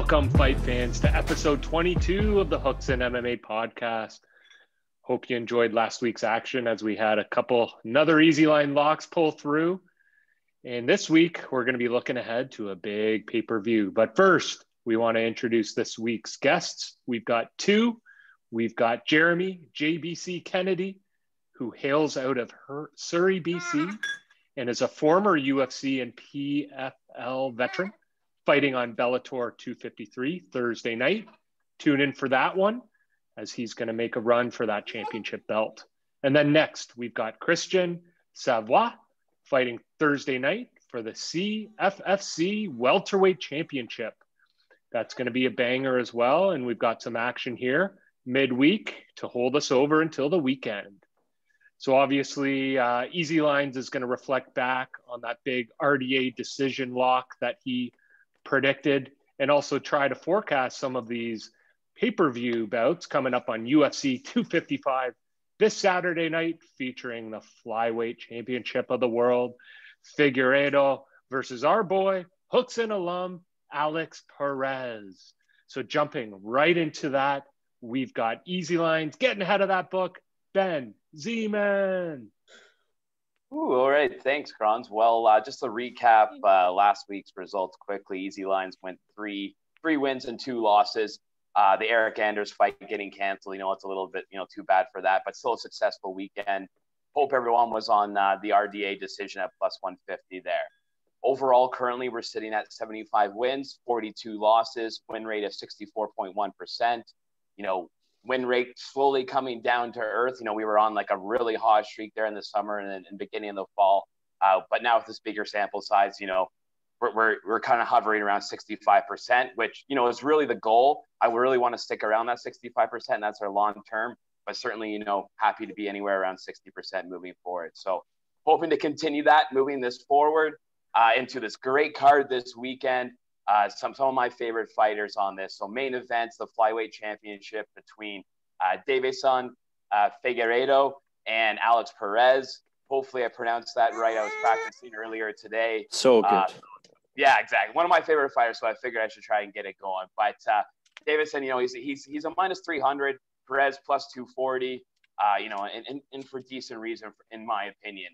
Welcome, fight fans, to episode 22 of the Hooks and MMA podcast. Hope you enjoyed last week's action as we had another easy line locks pull through. And this week, we're going to be looking ahead to a big pay-per-view. But first, we want to introduce this week's guests. We've got two. We've got Jeremy JBC Kennedy, who hails out of Surrey, BC, and is a former UFC and PFL veteran, fighting on Bellator 253 Thursday night. Tune in for that one, as he's going to make a run for that championship belt. And then next, we've got Christien Savoie fighting Thursday night for the CFFC Welterweight Championship. That's going to be a banger as well, and we've got some action here midweek to hold us over until the weekend. So obviously, Easy Lines is going to reflect back on that big RDA decision lock that he predicted, and also try to forecast some of these pay-per-view bouts coming up on UFC 255 this Saturday night, featuring the flyweight championship of the world, Figueiredo versus our boy, Hooks and alum, Alex Perez. So jumping right into that, we've got Easy Lines getting ahead of that book, Ben Z-Man. Ooh, all right. Thanks, Kronz. Well, just to recap last week's results quickly, Easy Lines went three wins and 2 losses. The Eric Anders fight getting canceled. It's a little bit, too bad for that, but still a successful weekend. Hope everyone was on the RDA decision at plus 150 there. Overall, currently, we're sitting at 75 wins, 42 losses, win rate of 64.1%. Win rate slowly coming down to earth. We were on like a really hot streak there in the summer and beginning of the fall. But now with this bigger sample size, we're kind of hovering around 65%, which, is really the goal. I really want to stick around that 65%. And that's our long term, but certainly, happy to be anywhere around 60% moving forward. So hoping to continue that, moving this forward into this great card this weekend. Some of my favorite fighters on this. So main events, the flyweight championship between Davison Figueiredo and Alex Perez. Hopefully I pronounced that right. I was practicing earlier today. So good. Yeah, exactly. One of my favorite fighters, so I figured I should try and get it going. But Davison, he's a minus 300. Perez plus 240. And for decent reason, in my opinion.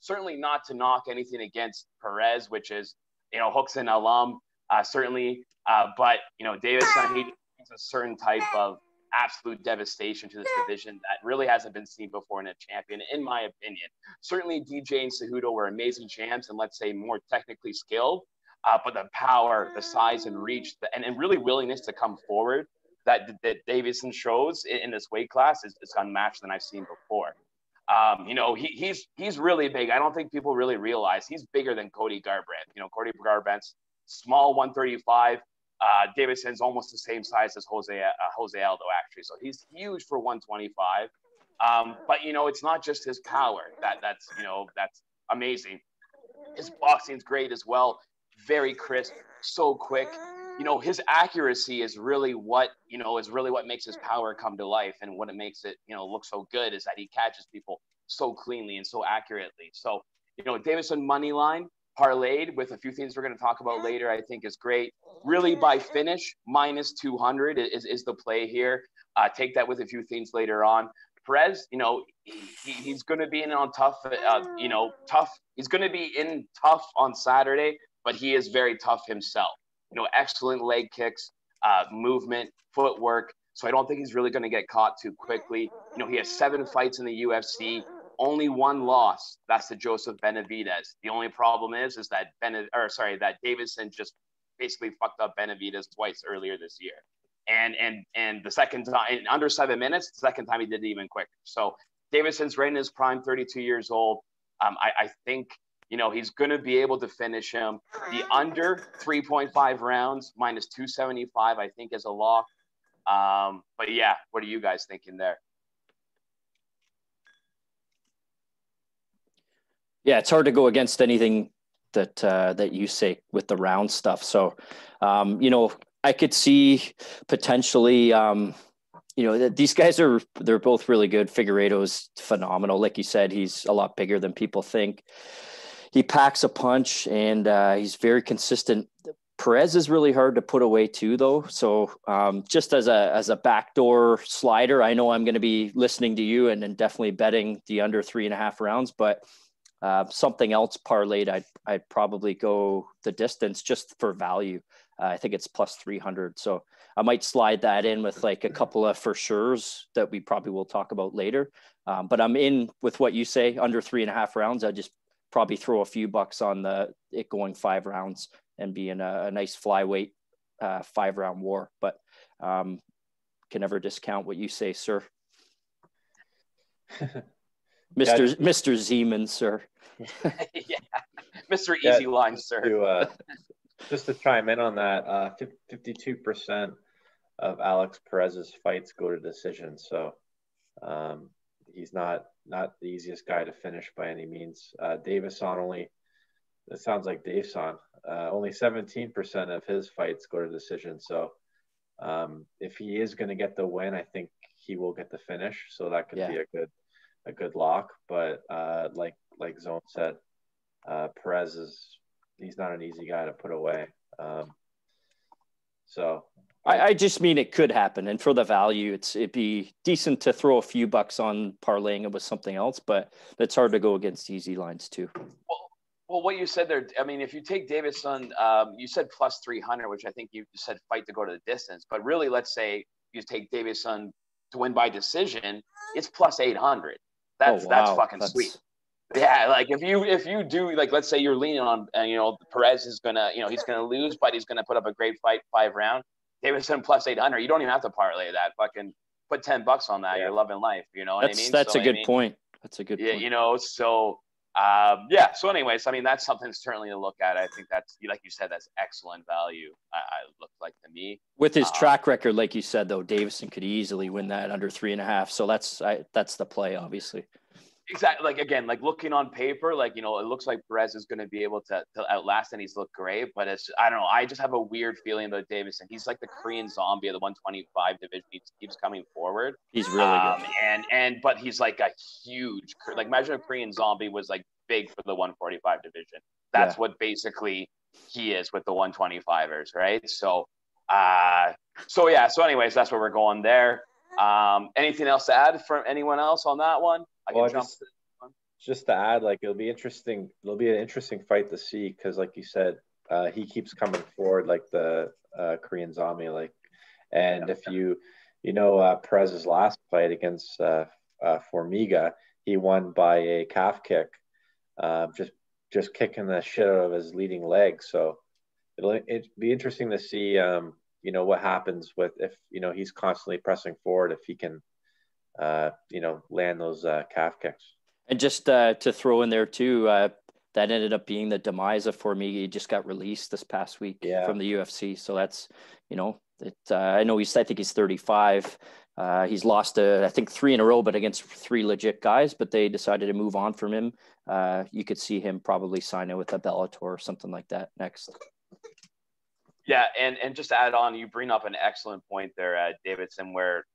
Certainly not to knock anything against Perez, which is, Hooks and alum. Certainly, but Davison, he brings a certain type of absolute devastation to this division that really hasn't been seen before in a champion, in my opinion. Certainly, DJ and Cejudo were amazing champs, and let's say more technically skilled, but the power, the size, and reach, and really willingness to come forward that Davison shows in this weight class is unmatched than I've seen before. He's really big. I don't think people really realize he's bigger than Cody Garbrandt. Cody Garbrandt's small 135. Davidson's almost the same size as Jose Aldo, actually. So he's huge for 125. But it's not just his power that's amazing. His boxing's great as well. Very crisp, so quick. His accuracy is really what makes his power come to life, and what it makes it, look so good is that he catches people so cleanly and so accurately. So, Davison money line parlayed with a few things we're going to talk about later, I think is great. Really by finish, minus 200 is the play here. Take that with a few things later on. Perez, he's going to be in on tough, tough. He's going to be in tough on Saturday, but he is very tough himself. Excellent leg kicks, movement, footwork. So I don't think he's really going to get caught too quickly. He has 7 fights in the UFC, only 1 loss. That's to Joseph Benavidez. The only problem is that that Davison just basically fucked up Benavidez twice earlier this year. And the second time, in under 7 minutes, the second time he did it even quicker. So Davison's right in his prime, 32 years old. I think, he's going to be able to finish him. The under 3.5 rounds, minus 275, I think is a lock. But yeah, what are you guys thinking there? Yeah, it's hard to go against anything that you say with the round stuff. So, I could see potentially, these guys they're both really good. Figueiredo's phenomenal. Like you said, he's a lot bigger than people think. He packs a punch, and he's very consistent. Perez is really hard to put away too, though. So just as a backdoor slider, I know I'm going to be listening to you and definitely betting the under 3.5 rounds, but something else parlayed, I'd probably go the distance just for value. I think it's plus 300. So I might slide that in with like a couple of for sures that we probably will talk about later. But I'm in with what you say, under 3.5 rounds. I just probably throw a few bucks on it going 5 rounds and being a nice flyweight 5-round war. But can never discount what you say, sir. Mr. Zeman, sir. Yeah, Mr. Easy Line, sir. Just to chime in on that, 52% of Alex Perez's fights go to decision. So he's not the easiest guy to finish by any means. Davison it sounds like Davison, only 17% of his fights go to decision. So if he is going to get the win, I think he will get the finish. So that could be a good lock. But like Zone said, Perez he's not an easy guy to put away. So I just mean it could happen, and for the value, it'd be decent to throw a few bucks on parlaying it with something else, but it's hard to go against easy lines too. Well, what you said there, I mean, if you take Davison, you said plus 300, which I think you said fight to go to the distance, but really, let's say you take Davison to win by decision, it's plus 800. That's fucking sweet. Yeah, like if you do, like, let's say you're leaning on, Perez is gonna, he's gonna lose, but he's gonna put up a great fight 5 round. Davison plus 800. You don't even have to parlay that. Fucking put $10 on that. Yeah. You're loving life. You know what I mean? That's a good point. That's a good point. So So anyways, I mean, that's something certainly to look at. I think that's, like you said, that's excellent value. I looked like to me with his track record, like you said, though, Davison could easily win that under 3.5. So that's the play, obviously. Exactly. Like, again, like looking on paper, like, it looks like Perez is going to be able to outlast, and he's looked great, but I don't know. I just have a weird feeling about Davison. He's like the Korean zombie of the 125 division. He keeps coming forward. He's really good. But he's like a huge, like, imagine a Korean zombie was like big for the 145 division. That's what basically he is with the 125ers. Right. So anyways, that's where we're going there. Anything else to add from anyone else on that one? Just to add, like, it'll be interesting. It'll be an interesting fight to see because, like you said, he keeps coming forward like the Korean zombie. Like, and if Perez's last fight against Formiga, he won by a calf kick, just kicking the shit out of his leading leg. So it'll be interesting to see, what happens if he's constantly pressing forward, if he can, land those calf kicks. And just to throw in there too, that ended up being the demise of Formiga. He just got released this past week from the UFC. So that's, I know I think he's 35. He's lost, I think 3 in a row, but against 3 legit guys, but they decided to move on from him. You could see him probably signing with a Bellator or something like that next. Yeah, and just to add on, you bring up an excellent point there, Davidson, where,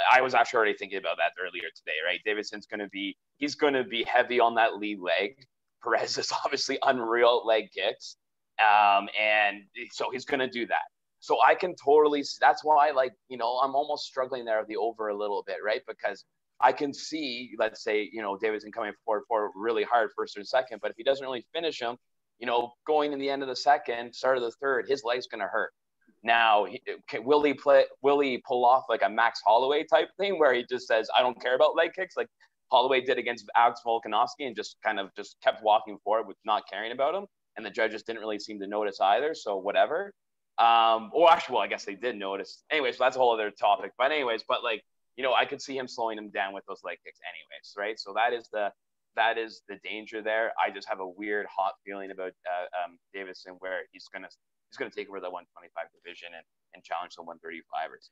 I was actually already thinking about that earlier today, right? Davidson's going to be heavy on that lead leg. Perez is obviously unreal leg kicks. And so he's going to do that. So I can totally, that's why, I'm almost struggling there of the over a little bit, right? Because I can see, let's say, Davidson coming forward really hard first or second, but if he doesn't really finish him, going in the end of the second, start of the third, his leg's going to hurt. Now, will he pull off like a Max Holloway type thing where he just says, I don't care about leg kicks, like Holloway did against Alex Volkanovski, and just kept walking forward with not caring about him, and the judges didn't really seem to notice either, so whatever. I guess they did notice. Anyways, so that's a whole other topic. But anyways, I could see him slowing him down with those leg kicks anyways, right? So that is the danger there. I just have a weird hot feeling about Davison, where he's gonna take over the 125 division and challenge the 135ers.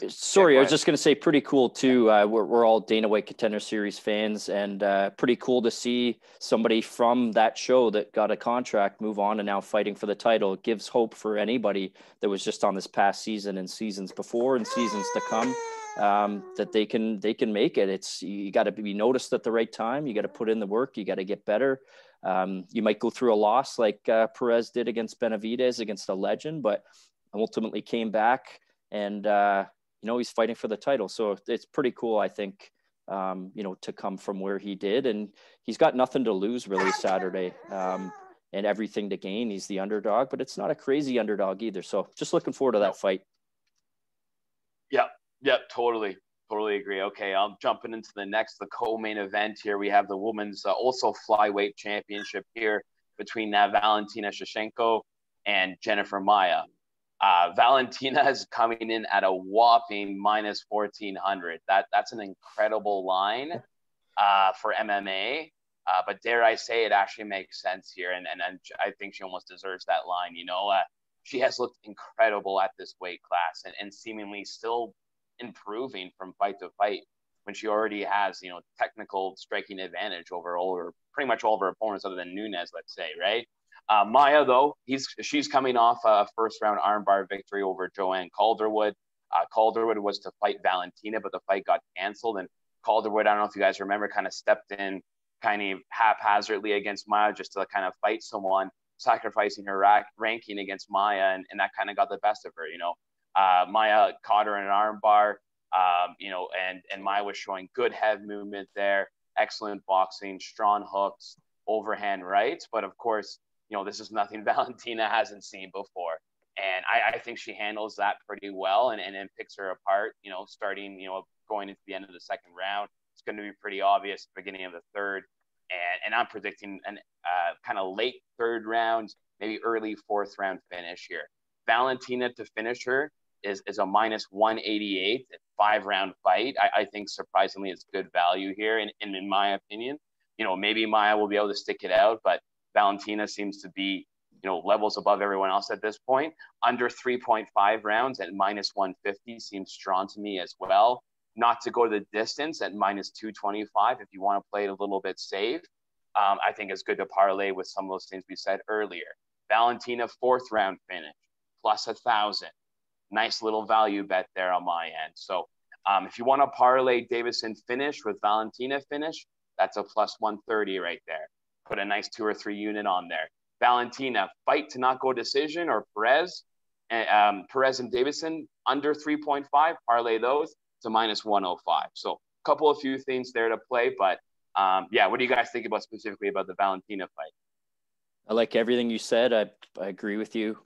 Sorry, I was just going to say pretty cool too. We're all Dana White Contender Series fans, and pretty cool to see somebody from that show that got a contract move on and now fighting for the title. It gives hope for anybody that was just on this past season and seasons before and seasons to come, that they can make it. You got to be noticed at the right time. You got to put in the work. You got to get better. You might go through a loss like Perez did against Benavidez, against a legend, but ultimately came back. And, he's fighting for the title. So it's pretty cool, I think, to come from where he did. And he's got nothing to lose really Saturday, and everything to gain. He's the underdog, but it's not a crazy underdog either. So just looking forward to that fight. Yep. Totally agree. Okay. I'm jumping into the co-main event here. We have the women's also flyweight championship here between Valentina Shevchenko and Jennifer Maia. Valentina is coming in at a whopping minus 1,400. That's an incredible line for MMA. But dare I say, it actually makes sense here, and I think she almost deserves that line. She has looked incredible at this weight class, and seemingly still improving from fight to fight when she already has technical striking advantage over pretty much all of her opponents other than Nunes, let's say, right? Maia, though, she's coming off a first-round armbar victory over Joanne Calderwood. Calderwood was to fight Valentina, but the fight got canceled. And Calderwood, I don't know if you guys remember, kind of stepped in kind of haphazardly against Maia just to kind of fight someone, sacrificing her ranking against Maia, and that kind of got the best of her. Maia caught her in an armbar, and Maia was showing good head movement there, excellent boxing, strong hooks, overhand rights. But of course, this is nothing Valentina hasn't seen before. And I think she handles that pretty well and picks her apart, starting, going into the end of the second round. It's going to be pretty obvious beginning of the third. And I'm predicting an kind of late third round, maybe early fourth round finish here. Valentina to finish her is a minus 188 5-round fight. I think surprisingly it's good value here. And in my opinion, maybe Maia will be able to stick it out, but Valentina seems to be, levels above everyone else at this point. Under 3.5 rounds at minus 150 seems strong to me as well. Not to go to the distance at minus 225 if you want to play it a little bit safe. I think it's good to parlay with some of those things we said earlier. Valentina fourth round finish plus 1,000. Nice little value bet there on my end. So if you want to parlay Davison finish with Valentina finish, that's a plus 130 right there. Put a nice 2 or 3 unit on there. Valentina fight to not go decision, or Perez and Davison under 3.5, parlay those to minus 105. So a couple of few things there to play, but what do you guys think about specifically about the Valentina fight? I like everything you said. I agree with you.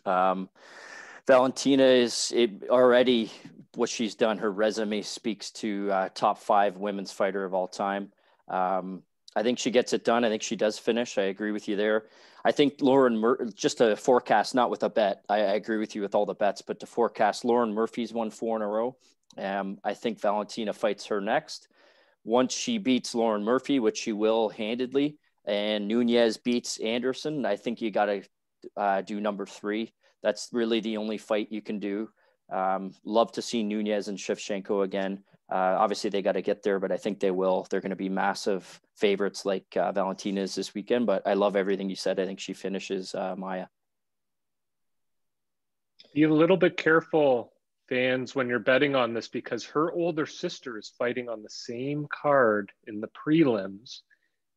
Valentina is already what she's done. Her resume speaks to top 5 women's fighter of all time. I think she gets it done. I think she does finish. I agree with you there. I think just a forecast, not with a bet. I agree with you with all the bets, but to forecast, Lauren Murphy's won 4 in a row. I think Valentina fights her next. Once she beats Lauren Murphy, which she will handedly, and Nunes beats Anderson, I think you got to do number 3. That's really the only fight you can do. Love to see Nunes and Shevchenko again. Obviously, they got to get there, but I think they will. They're going to be massive favorites like Valentina is this weekend, but I love everything you said. I think she finishes Maia. Be a little bit careful, fans, when you're betting on this, because her older sister is fighting on the same card in the prelims,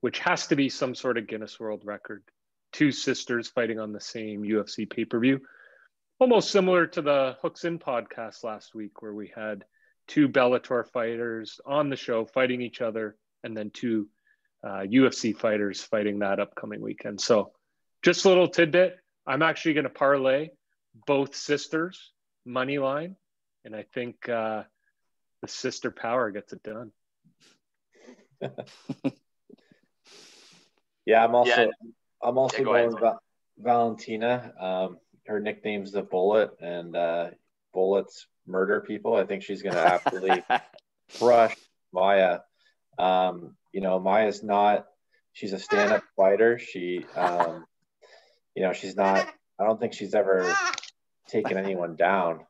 which has to be some sort of Guinness World Record. 2 sisters fighting on the same UFC pay-per-view. Almost similar to the Hooks In podcast last week, where we had 2 Bellator fighters on the show fighting each other, and then 2 UFC fighters fighting that upcoming weekend. So just a little tidbit. I'm actually going to parlay both sisters money line, and I think the sister power gets it done. Yeah, I'm also going Valentina. Her nickname's the Bullet, and bullets murder people. I think she's going to absolutely crush Maia. Maia's she's a stand-up fighter. She's not, I don't think she's ever taken anyone down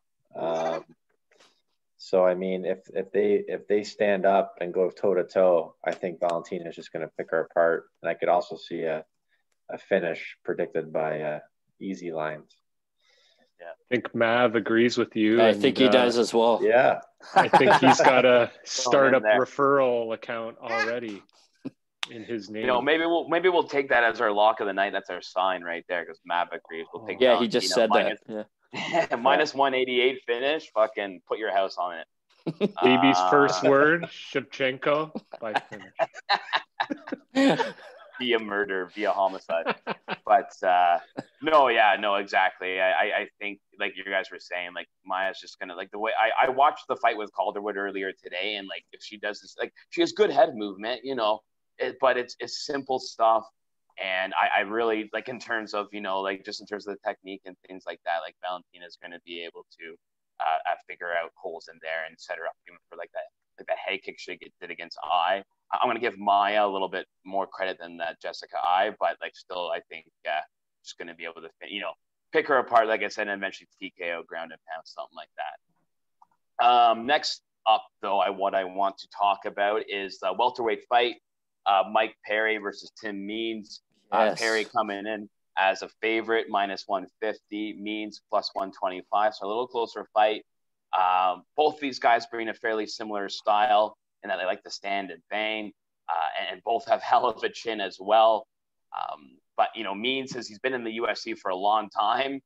So I mean, if they stand up and go toe to toe, I think Valentina is just going to pick her apart, and I could also see a finish predicted by easy lines. Yeah, I think Mav agrees with you. I think he does as well. Yeah, I think he's got a startup referral account already in his name. You know, maybe we'll take that as our lock of the night. That's our sign right there, because Mav agrees. We'll take. Yeah, he just said that. Yeah. Minus 188 finish. Fucking put your house on it. Baby's first word, Shevchenko by finish. Via murder, via homicide. But no, exactly. I think, like you guys were saying, like Maya's just gonna, like, the way I watched the fight with Calderwood earlier today, and like if she does this, like she has good head movement, you know, but it's simple stuff. And I really, like, in terms of, you know, like just in terms of the technique and things like that, like Valentina's going to be able to figure out holes in there and set her up even for like that head kick she did against I. I'm going to give Maya a little bit more credit than that Jessica I, but like still, I think just going to be able to, you know, pick her apart, like I said, and eventually TKO, ground and pound, something like that. Next up, though, what I want to talk about is the welterweight fight. Mike Perry versus Tim Means. Yes. Perry coming in as a favorite, minus 150, Means plus 125, so a little closer fight. Both these guys bring a fairly similar style in that they like to stand and bang, and both have hell of a chin as well. But, you know, Means, since he's been in the UFC for a long time,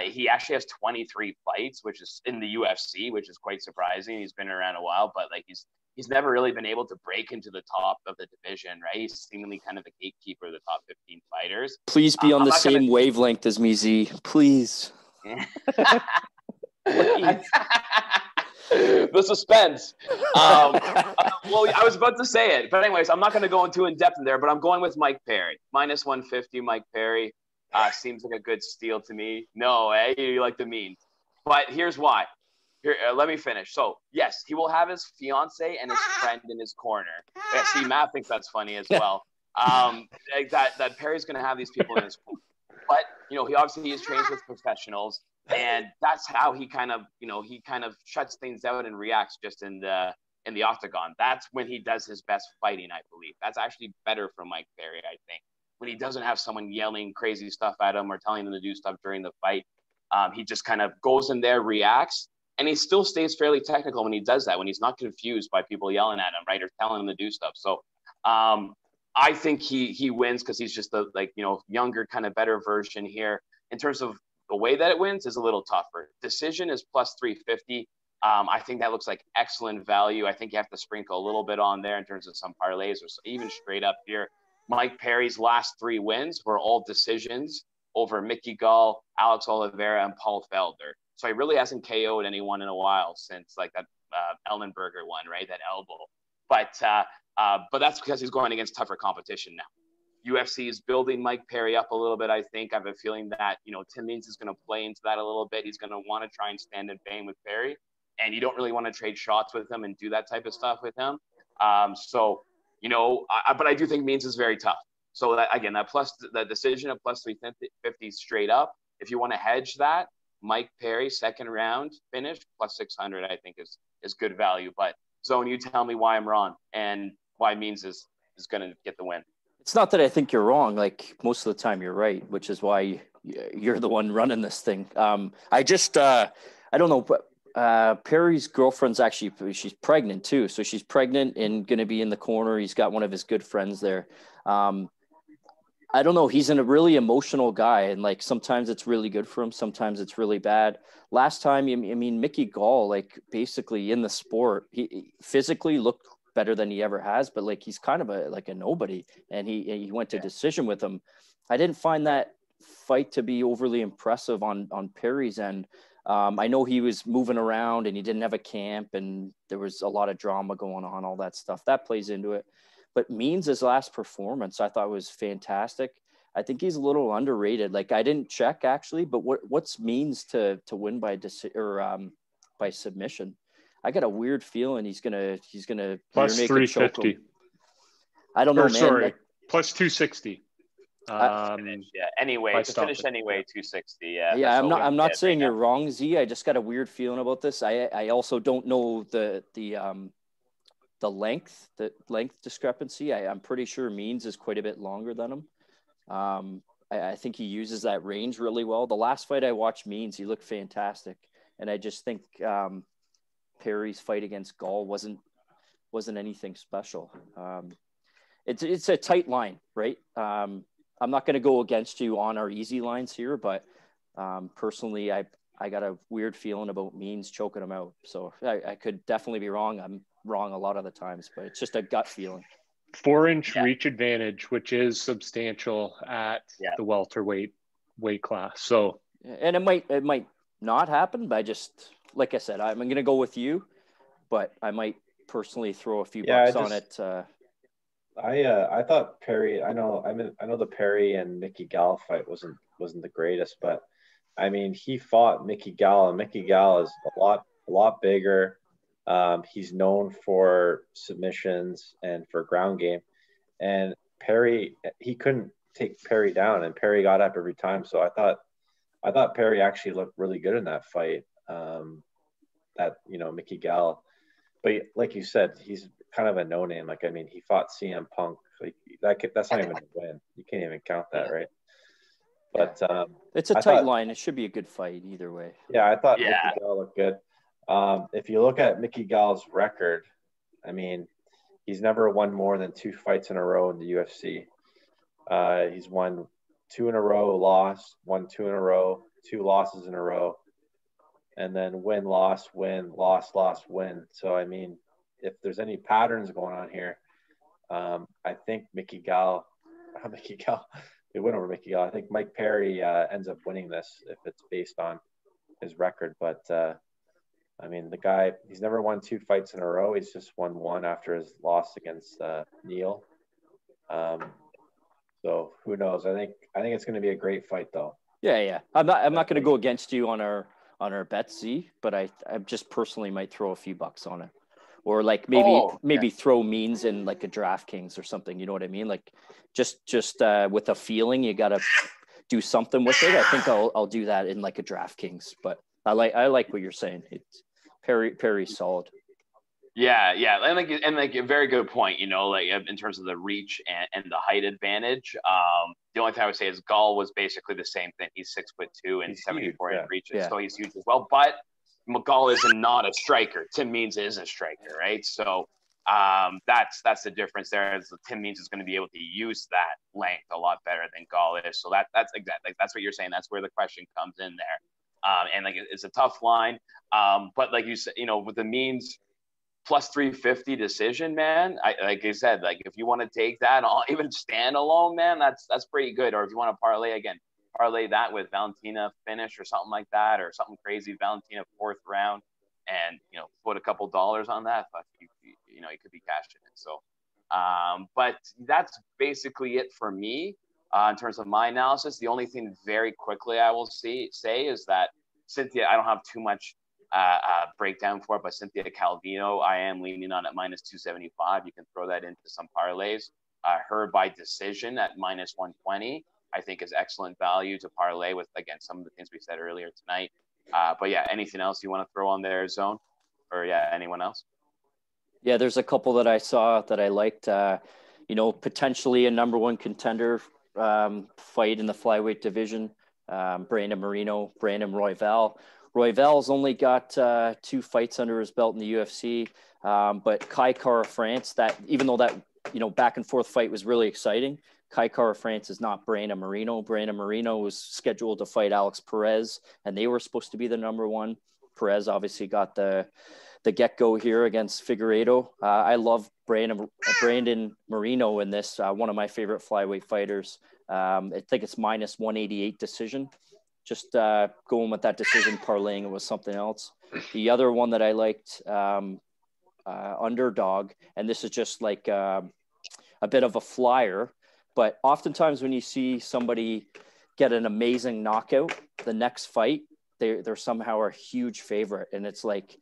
he actually has 23 fights, which is in the UFC, which is quite surprising. He's been around a while, but like he's never really been able to break into the top of the division, right? He's seemingly kind of the gatekeeper of the top 15 fighters. Please be on the same wavelength as me, Z. Please. Please. The suspense. Well, I was about to say it, but anyways, I'm not going to go into in depth in there, but I'm going with Mike Perry. Minus 150, Mike Perry. Seems like a good steal to me. No, you like the Means. But here's why. Here, let me finish. So, yes, he will have his fiance and his friend in his corner. Yeah, see, Matt thinks that's funny as well. That Perry's going to have these people in his corner. But, you know, he is trained with professionals, and that's how he kind of shuts things out and reacts just in the octagon. That's when he does his best fighting, I believe. That's actually better for Mike Perry, I think. When he doesn't have someone yelling crazy stuff at him or telling him to do stuff during the fight, he just kind of goes in there, reacts, and he still stays fairly technical when he does that, when he's not confused by people yelling at him, right, or telling him to do stuff. So I think he wins because he's just the, like, you know, younger, kind of better version here. In terms of the way that it wins is a little tougher. Decision is plus 350. I think that looks like excellent value. I think you have to sprinkle a little bit on there in terms of some parlays or even straight up here. Mike Perry's last 3 wins were all decisions over Mickey Gall, Alex Oliveira, and Paul Felder. So he really hasn't KO'd anyone in a while since like that Ellenberger one, right? That elbow. But that's because he's going against tougher competition now. UFC is building Mike Perry up a little bit, I think. I have a feeling that, you know, Tim Means is going to play into that a little bit. He's going to want to try and stand and bang with Perry. And you don't really want to trade shots with him and do that type of stuff with him. So, you know, but I do think Means is very tough. So that, again, that decision of plus 350 straight up. If you want to hedge that, Mike Perry, second round finish, plus 600, I think is good value. But Zone, you tell me why I'm wrong and why Means is going to get the win. It's not that I think you're wrong. Like, most of the time you're right, which is why you're the one running this thing. I don't know, but Perry's girlfriend's she's pregnant too. So she's pregnant and going to be in the corner. He's got one of his good friends there. I don't know. He's a really emotional guy, and like sometimes it's really good for him. Sometimes it's really bad. Last time, I mean, Mickey Gall, like basically in the sport, he physically looked better than he ever has, but like he's kind of a nobody, and he went to decision with him. I didn't find that fight to be overly impressive on Perry's end. I know he was moving around and he didn't have a camp, and there was a lot of drama going on, all that stuff that plays into it. But Means' last performance, I thought was fantastic. I think he's a little underrated. Like, I didn't check actually, but what's Means to win by by submission? I got a weird feeling he's gonna plus 350. I don't know, man. Sorry, plus 260. Anyway, by to finish stoppage. anyway, 260. Yeah. Yeah, that's what I'm we not get saying right you're now. wrong, Z. I just got a weird feeling about this. I also don't know the length discrepancy. I'm pretty sure Means is quite a bit longer than him. I think he uses that range really well. The last fight I watched Means, he looked fantastic. And I just think Perry's fight against Gall wasn't anything special. It's a tight line, right? I'm not going to go against you on our easy lines here, but personally, I got a weird feeling about Means choking him out. So I could definitely be wrong. I'm wrong a lot of the times, but it's just a gut feeling. 4-inch reach advantage, which is substantial at the welterweight weight class. So, and it might not happen, but I just, like I said, I'm going to go with you, but I might personally throw a few bucks on it. I thought Perry. I know the Perry and Mickey Gall fight wasn't the greatest, but I mean he fought Mickey Gall, and Mickey Gall is a lot bigger. He's known for submissions and for ground game, and Perry, he couldn't take Perry down, and Perry got up every time. So I thought Perry actually looked really good in that fight. Mickey Gall, but like you said, he's kind of a no name. Like, I mean, he fought CM Punk. Like that's not even a win. You can't even count that, right? But it's a tight line. It should be a good fight either way. Yeah, I thought Mickey Gall looked good. If you look at Mickey Gall's record, I mean, he's never won more than 2 fights in a row in the UFC. He's won 2 in a row, lost, won 2 in a row, 2 losses in a row, and then win, loss, win, loss, loss, win. So, I mean, if there's any patterns going on here, I think they win over Mickey Gall. I think Mike Perry ends up winning this if it's based on his record, but I mean, the guy, he's never won 2 fights in a row. He's just won 1 after his loss against Neal. So who knows? I think it's going to be a great fight, though. Yeah. I'm not going to go against you on our bet, Z, but I just personally might throw a few bucks on it, or like maybe throw Means in like a DraftKings or something. You know what I mean? Like just with a feeling, you got to do something with it. I think I'll do that in like a DraftKings, but I like what you're saying. It's Perry's solid. Yeah, and like a very good point. Like in terms of the reach and the height advantage. The only thing I would say is Gall was basically the same thing. He's 6'2" and 74 in reach, so he's huge as well. But Gall is not a striker. Tim Means is a striker, right? So that's the difference there. Is Tim Means is going to be able to use that length a lot better than Gall is. So that's exactly, that's what you're saying. That's where the question comes in there. And like it's a tough line. But like you said, with the Means plus 350 decision, man, like I said, like if you want to take that on, even stand alone, man, that's pretty good. Or if you want to parlay that with Valentina finish or something like that, or something crazy, Valentina 4th round, and put a couple dollars on that, but you could be cashing it. So but that's basically it for me in terms of my analysis. The only thing very quickly I will say is that Cynthia, I don't have too much breakdown for it, but Cynthia Calvino, I am leaning on at minus 275. You can throw that into some parlays. Her by decision at minus 120, I think is excellent value to parlay with, again, some of the things we said earlier tonight. But yeah, anything else you want to throw on there, Zone? Or anyone else? Yeah, there's a couple that I saw that I liked. Potentially a number 1 contender fight in the flyweight division. Brandon Moreno, Brandon Royval. Royval's only got 2 fights under his belt in the UFC, but Kai Kara France, that even though that back and forth fight was really exciting, Kai Kara France is not Brandon Moreno. Brandon Moreno was scheduled to fight Alex Perez, and they were supposed to be the number 1. Perez obviously got the get-go here against Figueiredo. I love Brandon Moreno in this, one of my favorite flyweight fighters. I think it's minus 188 decision. Just going with that decision, parlaying it was something else. The other one that I liked, underdog, and this is just like a bit of a flyer, but oftentimes when you see somebody get an amazing knockout, the next fight, they're somehow a huge favorite. And it's like,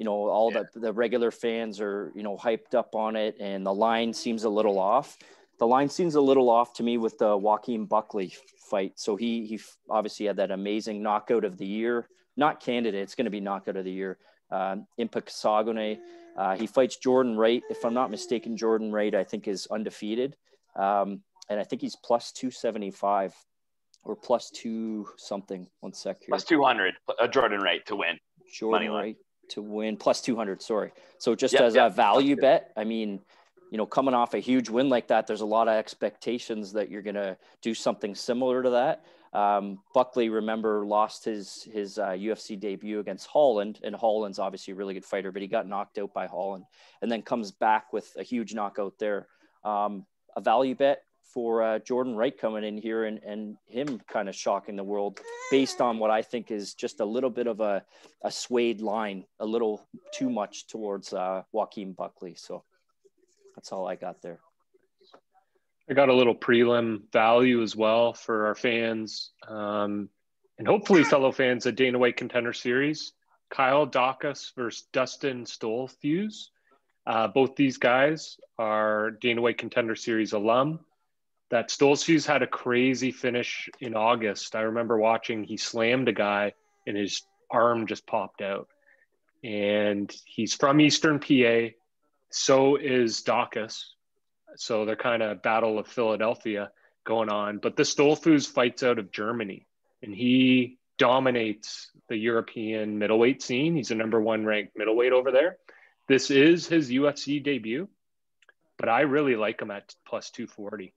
all the regular fans are, hyped up on it, and the line seems a little off. the line seems a little off to me with the Joaquin Buckley fight. So he obviously had that amazing knockout of the year, not candidate. It's going to be knockout of the year. Impa Kasagone. He fights Jordan Wright. If I'm not mistaken, Jordan Wright, I think, is undefeated. And I think he's plus 275 or plus 2 something. One sec here. Plus 200, Jordan Wright to win. Jordan Wright to win, plus 200, sorry. So just as a value bet, I mean, you know, coming off a huge win like that, there's a lot of expectations that you're going to do something similar to that. Buckley, remember, lost his UFC debut against Holland, and Holland's obviously a really good fighter, but he got knocked out by Holland and then comes back with a huge knockout there. A value bet for Jordan Wright coming in here and him kind of shocking the world based on what I think is just a little bit of a swayed line, a little too much towards Joaquin Buckley. So that's all I got there. I got a little prelim value as well for our fans, and hopefully fellow fans at Dana White Contender Series. Kyle Daukaus versus Dustin Stolfuse. Both these guys are Dana White Contender Series alum. That Stolfuse had a crazy finish in August. I remember watching, he slammed a guy and his arm just popped out. And he's from Eastern PA. So is Daukaus. So they're kind of Battle of Philadelphia going on. But the Stolfuse fights out of Germany, and he dominates the European middleweight scene. He's the number 1 ranked middleweight over there. This is his UFC debut, but I really like him at plus 240.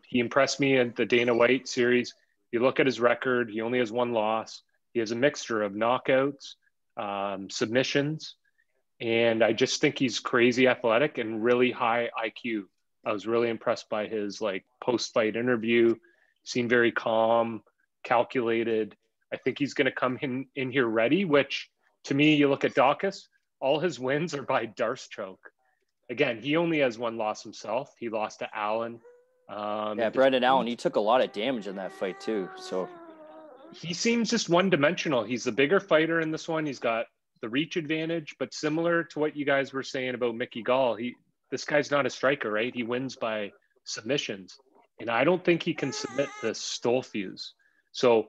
He impressed me at the Dana White series. You look at his record, he only has 1 loss. He has a mixture of knockouts, submissions, and I just think he's crazy athletic and really high IQ. I was really impressed by his post-fight interview. Seemed very calm, calculated. I think he's going to come in here ready, which to me, you look at Daukaus, all his wins are by Darce choke. Again, he only has 1 loss himself. He lost to Allen. Brendan Allen, he took a lot of damage in that fight too. So he seems just one-dimensional. He's the bigger fighter in this one. He's got the reach advantage, but similar to what you guys were saying about Mickey Gall, this guy's not a striker, right? He wins by submissions, and I don't think he can submit this Stolfuse. So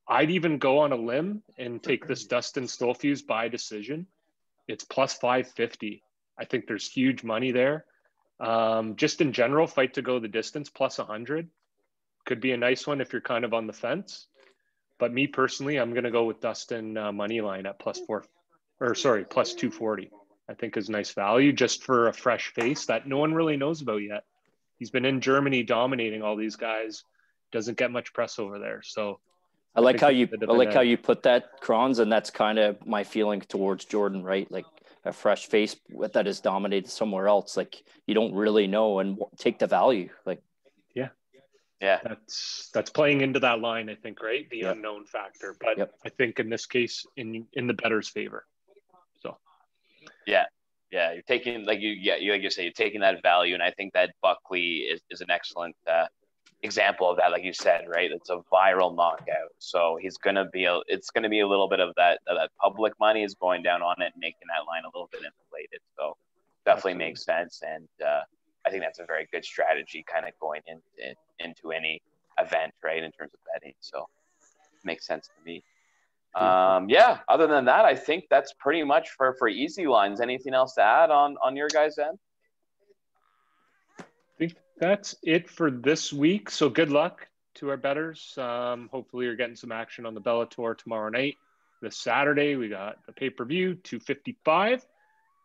I'd even go on a limb and take this Dustin Stolfuse by decision. It's plus 550. I think there's huge money there. Just in general, fight to go the distance, plus 100. Could be a nice one if you're kind of on the fence. But me personally, I'm going to go with Dustin money line at plus 240. I think is nice value just for a fresh face that no one really knows about yet. He's been in Germany dominating all these guys. Doesn't get much press over there. So I like how you put that, Kronz, and that's kind of my feeling towards Jordan, right? Like a fresh face that is dominated somewhere else. Like you don't really know, and take the value. Like, yeah, that's playing into that line, I think, right? The unknown factor, but I think in this case, in the bettor's favor. So, yeah, you're taking like you say, you're taking that value, and I think that Buckley is an excellent example of that. Like you said, right? It's a viral knockout, so it's gonna be a little bit of that public money is going down on it, and making that line a little bit inflated. So definitely makes sense, and I think that's a very good strategy, kind of going into any event, right, in terms of betting. So makes sense to me. Other than that, I think that's pretty much for easy lines. Anything else to add on your guys' end? I think that's it for this week. So good luck to our bettors. Hopefully you're getting some action on the Bellator tomorrow night. This Saturday, we got the pay-per-view, 255. And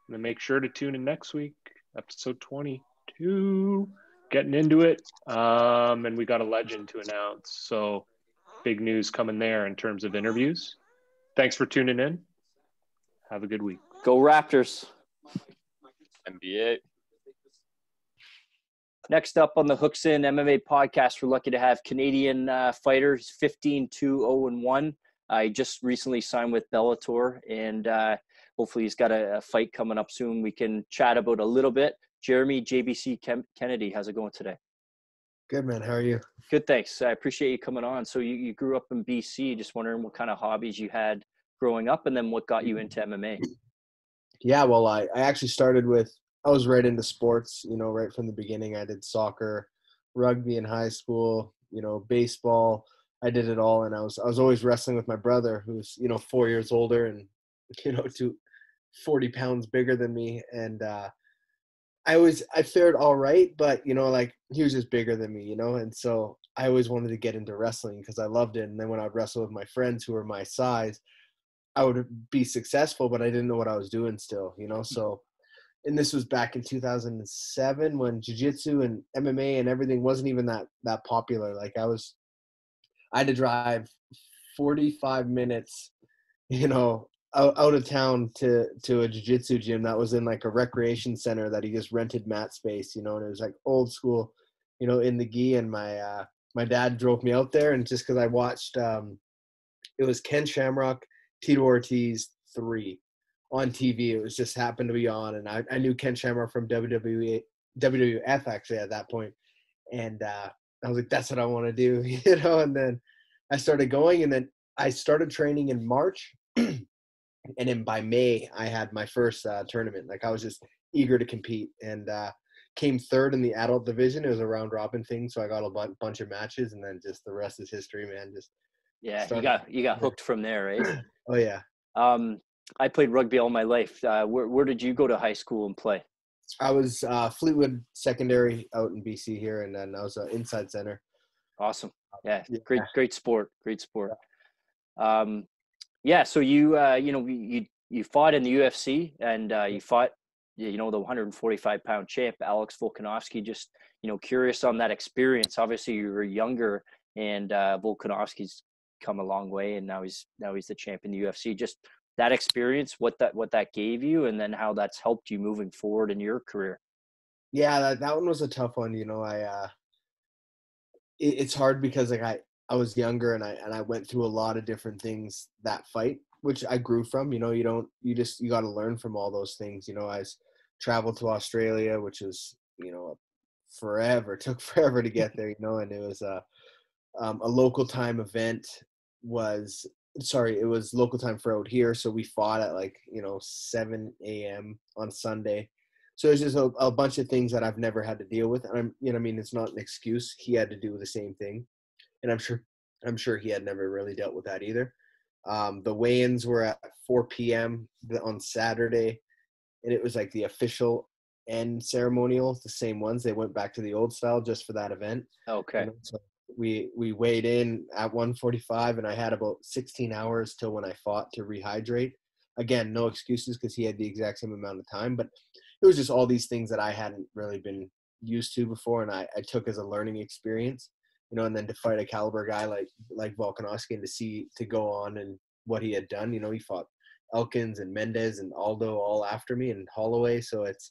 then make sure to tune in next week, episode 22, getting into it. And we got a legend to announce. So big news coming there in terms of interviews. Thanks for tuning in. Have a good week. Go Raptors. NBA. Next up on the Hooks In MMA podcast, we're lucky to have Canadian fighter. He's 15-2-0-1. He just recently signed with Bellator, and hopefully he's got a fight coming up soon. We can chat about a little bit. Jeremy JBC Kennedy, how's it going today? Good, man. How are you? Good, thanks. I appreciate you coming on. So you grew up in BC. Just wondering what kind of hobbies you had growing up, and then what got you into MMA? Yeah, well, I actually started with I was right into sports, right from the beginning. I did soccer, rugby in high school, baseball. I did it all, and I was always wrestling with my brother, who's 4 years older and 40 pounds bigger than me, and I fared all right, but like he was just bigger than me, and so I always wanted to get into wrestling because I loved it. And then when I'd wrestle with my friends who were my size, I would be successful, but I didn't know what I was doing still, so. And this was back in 2007 when jiu-jitsu and MMA and everything wasn't even that popular. Like I had to drive 45 minutes, out of town to a jiu-jitsu gym that was in like a recreation center that he just rented mat space, and it was like old school, in the gi. And my dad drove me out there, and just because I watched it was Ken Shamrock, Tito Ortiz 3 on TV. It was just happened to be on, and I knew Ken Shamrock from WWF actually at that point. And I was like, that's what I want to do, and then I started going, and then I started training in March. And then by May, I had my first tournament. Like I was just eager to compete, and came third in the adult division. It was a round robin thing, so I got a bunch of matches, and then just the rest is history, man. Just you got hooked from there, right? Oh yeah. I played rugby all my life. Where did you go to high school and play? I was Fleetwood Secondary out in BC here, and then I was inside center. Awesome. Yeah, great sport. Yeah, so you fought in the UFC, and you fought the 145-pound champ Alex Volkanovski. Just curious on that experience. Obviously, you were younger, and Volkanovski's come a long way, and now he's the champ in the UFC. Just that experience, what that gave you, and then how that's helped you moving forward in your career. Yeah, that one was a tough one. It's hard because like I was younger, and I went through a lot of different things that fight, which I grew from. You got to learn from all those things. I traveled to Australia, which was took forever to get there. And it was a local time event. It was local time for out here, so we fought at 7 a.m. on Sunday. So it's just a bunch of things that I've never had to deal with. And it's not an excuse. He had to do the same thing. And I'm sure he had never really dealt with that either. The weigh-ins were at 4 p.m. on Saturday, and it was like the official and ceremonial, the same ones. They went back to the old style just for that event. Okay. So we weighed in at 145, and I had about 16 hours till when I fought to rehydrate. Again, no excuses because he had the exact same amount of time, but it was just all these things that I hadn't really been used to before, and I took as a learning experience. And then to fight a caliber guy like Volkanovski, and to go on and what he had done, he fought Elkins and Mendez and Aldo all after me, and Holloway. So it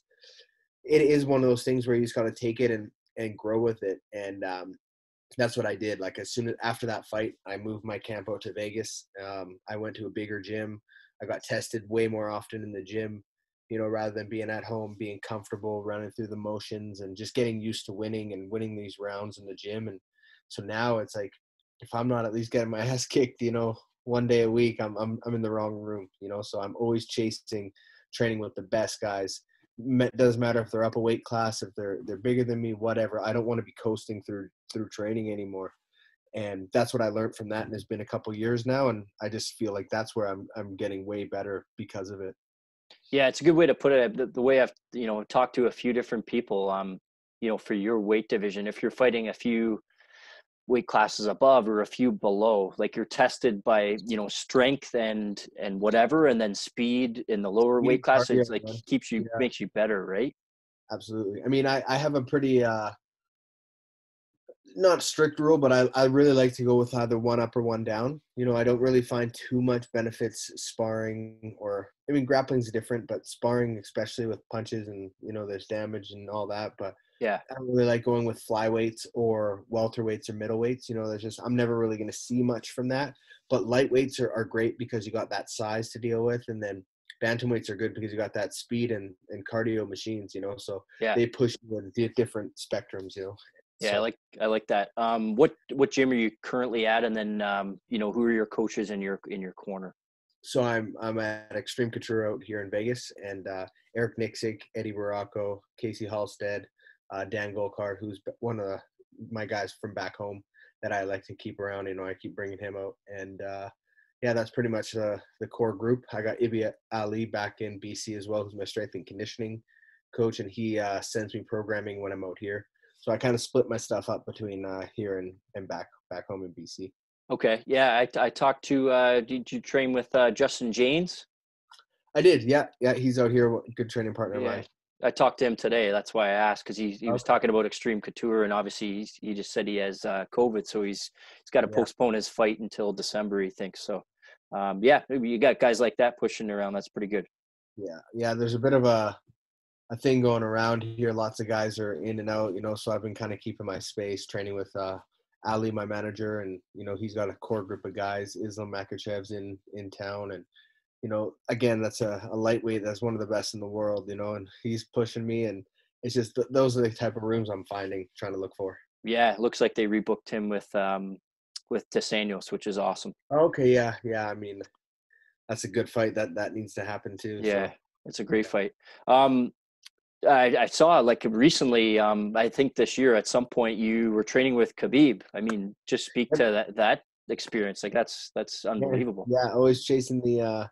is one of those things where you just got to take it and grow with it. And that's what I did. Like as soon as after that fight, I moved my camp out to Vegas. I went to a bigger gym. I got tested way more often in the gym, rather than being at home, being comfortable, running through the motions, and just getting used to winning these rounds in the gym. And so now it's like, if I'm not at least getting my ass kicked, one day a week, I'm in the wrong room, so I'm always chasing training with the best guys. Doesn't matter if they're up a weight class, if they're bigger than me, whatever. I don't want to be coasting through training anymore. And that's what I learned from that. And it's been a couple years now, and I just feel like that's where I'm getting way better because of it. Yeah, it's a good way to put it. The way I've talked to a few different people, for your weight division, if you're fighting a few weight classes above or a few below, like you're tested by strength and whatever, and then speed in the lower weight class. It's like makes you better, right? Absolutely. I mean, I have a pretty not strict rule, but I really like to go with either one up or one down. I don't really find too much benefits sparring, or grappling's different, but sparring, especially with punches and there's damage and all that. But yeah, I don't really like going with flyweights or welterweights or middleweights. I'm never really going to see much from that. But lightweights are great because you got that size to deal with, and then bantamweights are good because you got that speed and cardio machines. So yeah, they push you in different spectrums. Yeah, so. I like that. What gym are you currently at, and then who are your coaches in your corner? So I'm at Extreme Couture out here in Vegas, and Eric Nixick, Eddie Baracco, Casey Halstead, Dan Golkar, who's one of my guys from back home that I like to keep around. You know, I keep bringing him out, and yeah, that's pretty much the core group. I got Ibi Ali back in BC as well, who's my strength and conditioning coach, and he sends me programming when I'm out here. So I kind of split my stuff up between here and back home in BC. Okay. Yeah. I talked to, did you train with Justin Janes? I did. Yeah. Yeah. He's out here. Good training partner of mine. I talked to him today. That's why I asked, because he was talking about Extreme Couture, and obviously he just said he has COVID, so he's got to postpone his fight until December, he thinks. So, yeah, maybe you got guys like that pushing around. That's pretty good. Yeah. Yeah. There's a bit of a thing going around here. Lots of guys are in and out, you know, so I've been kind of keeping my space, training with Ali, my manager, and, you know, he's got a core group of guys. Islam Makhachev's in town, and, you know, again, that's a lightweight that's one of the best in the world, you know, and he's pushing me, and it's just those are the type of rooms I'm trying to look for. Yeah, it looks like they rebooked him with Tesanios, which is awesome. Okay, yeah. I mean, that's a good fight. That needs to happen too. Yeah, so. It's a great fight. I saw like recently, I think this year at some point you were training with Khabib. I mean, just speak to that experience. Like that's unbelievable. Yeah, always chasing the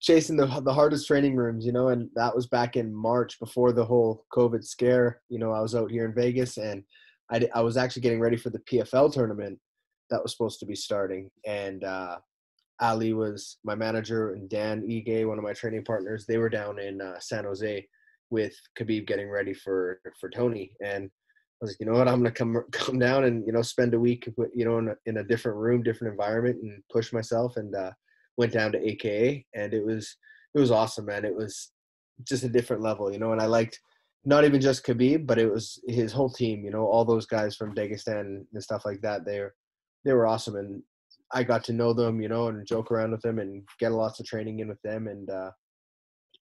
chasing the hardest training rooms, you know, and that was back in March before the whole COVID scare. You know, I was out here in Vegas, and I was actually getting ready for the PFL tournament that was supposed to be starting, and Ali was my manager, and Dan Ige, one of my training partners, they were down in San Jose with Khabib getting ready for Tony. And I was like, you know what, I'm going to come down and, you know, spend a week, you know, in a different room, different environment, and push myself. And went down to AKA, and it was awesome, man. It was just a different level, you know, and I liked not even just Khabib, but it was his whole team, you know, all those guys from Dagestan and stuff like that. They were awesome. And I got to know them, you know, and joke around with them and get lots of training in with them, and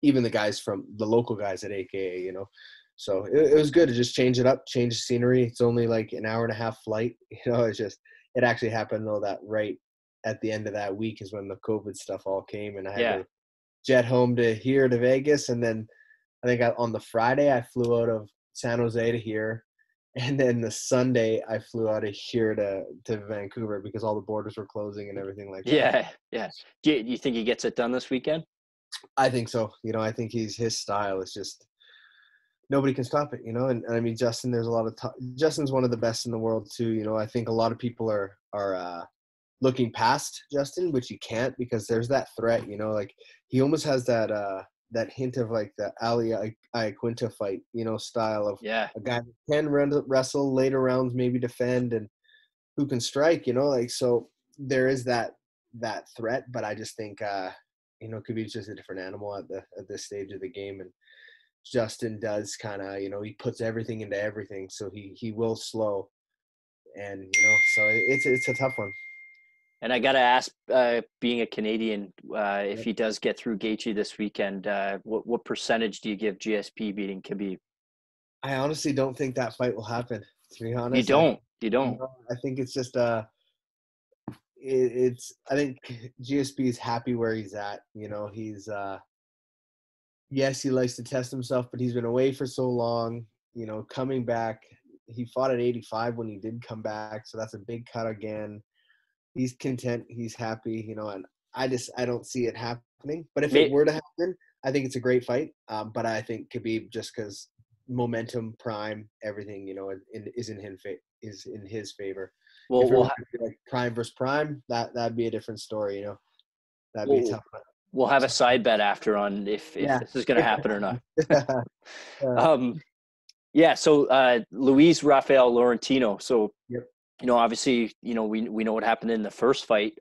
even the guys from the local guys at AKA, you know. So it was good to just change it up, change the scenery. It's only like an hour and a half flight, you know. It actually happened though that right at the end of that week is when the COVID stuff all came, and I had to jet home to Vegas, and then I think on the Friday I flew out of San Jose to here. And then the Sunday, I flew out of here to Vancouver because all the borders were closing and everything like that. Yeah. Do you think he gets it done this weekend? I think so. You know, I think his style is just nobody can stop it. You know, and I mean, Justin, there's a lot of Justin's one of the best in the world too. You know, I think a lot of people are looking past Justin, which you can't, because there's that threat. You know, like he almost has that hint of like the Ali Iaquinta fight, you know, style of a guy who can wrestle later rounds, maybe defend, and who can strike, you know, like, so there is that threat. But I just think, you know, Khabib's just a different animal at this stage of the game. And Justin does kind of, you know, he puts everything into everything. So he will slow, and, you know, so it's a tough one. And I got to ask, being a Canadian, if he does get through Gaethje this weekend, what percentage do you give GSP beating Khabib? I honestly don't think that fight will happen, to be honest. You don't? I think it's just I think GSP is happy where he's at. You know, he's yes, he likes to test himself, but he's been away for so long. You know, coming back, he fought at 85 when he did come back, so that's a big cut again. He's content. He's happy, you know, and I don't see it happening. But if it were to happen, I think it's a great fight. But I think Khabib, just because momentum, prime, everything, you know, is in his favor. Well, if it were like prime versus prime, that'd be a different story, you know. That'd be a tough one. We'll have a side bet after on if this is going to happen or not. So Luis Rafael Laurentino. So. Yep. You know, obviously, you know, we know what happened in the first fight.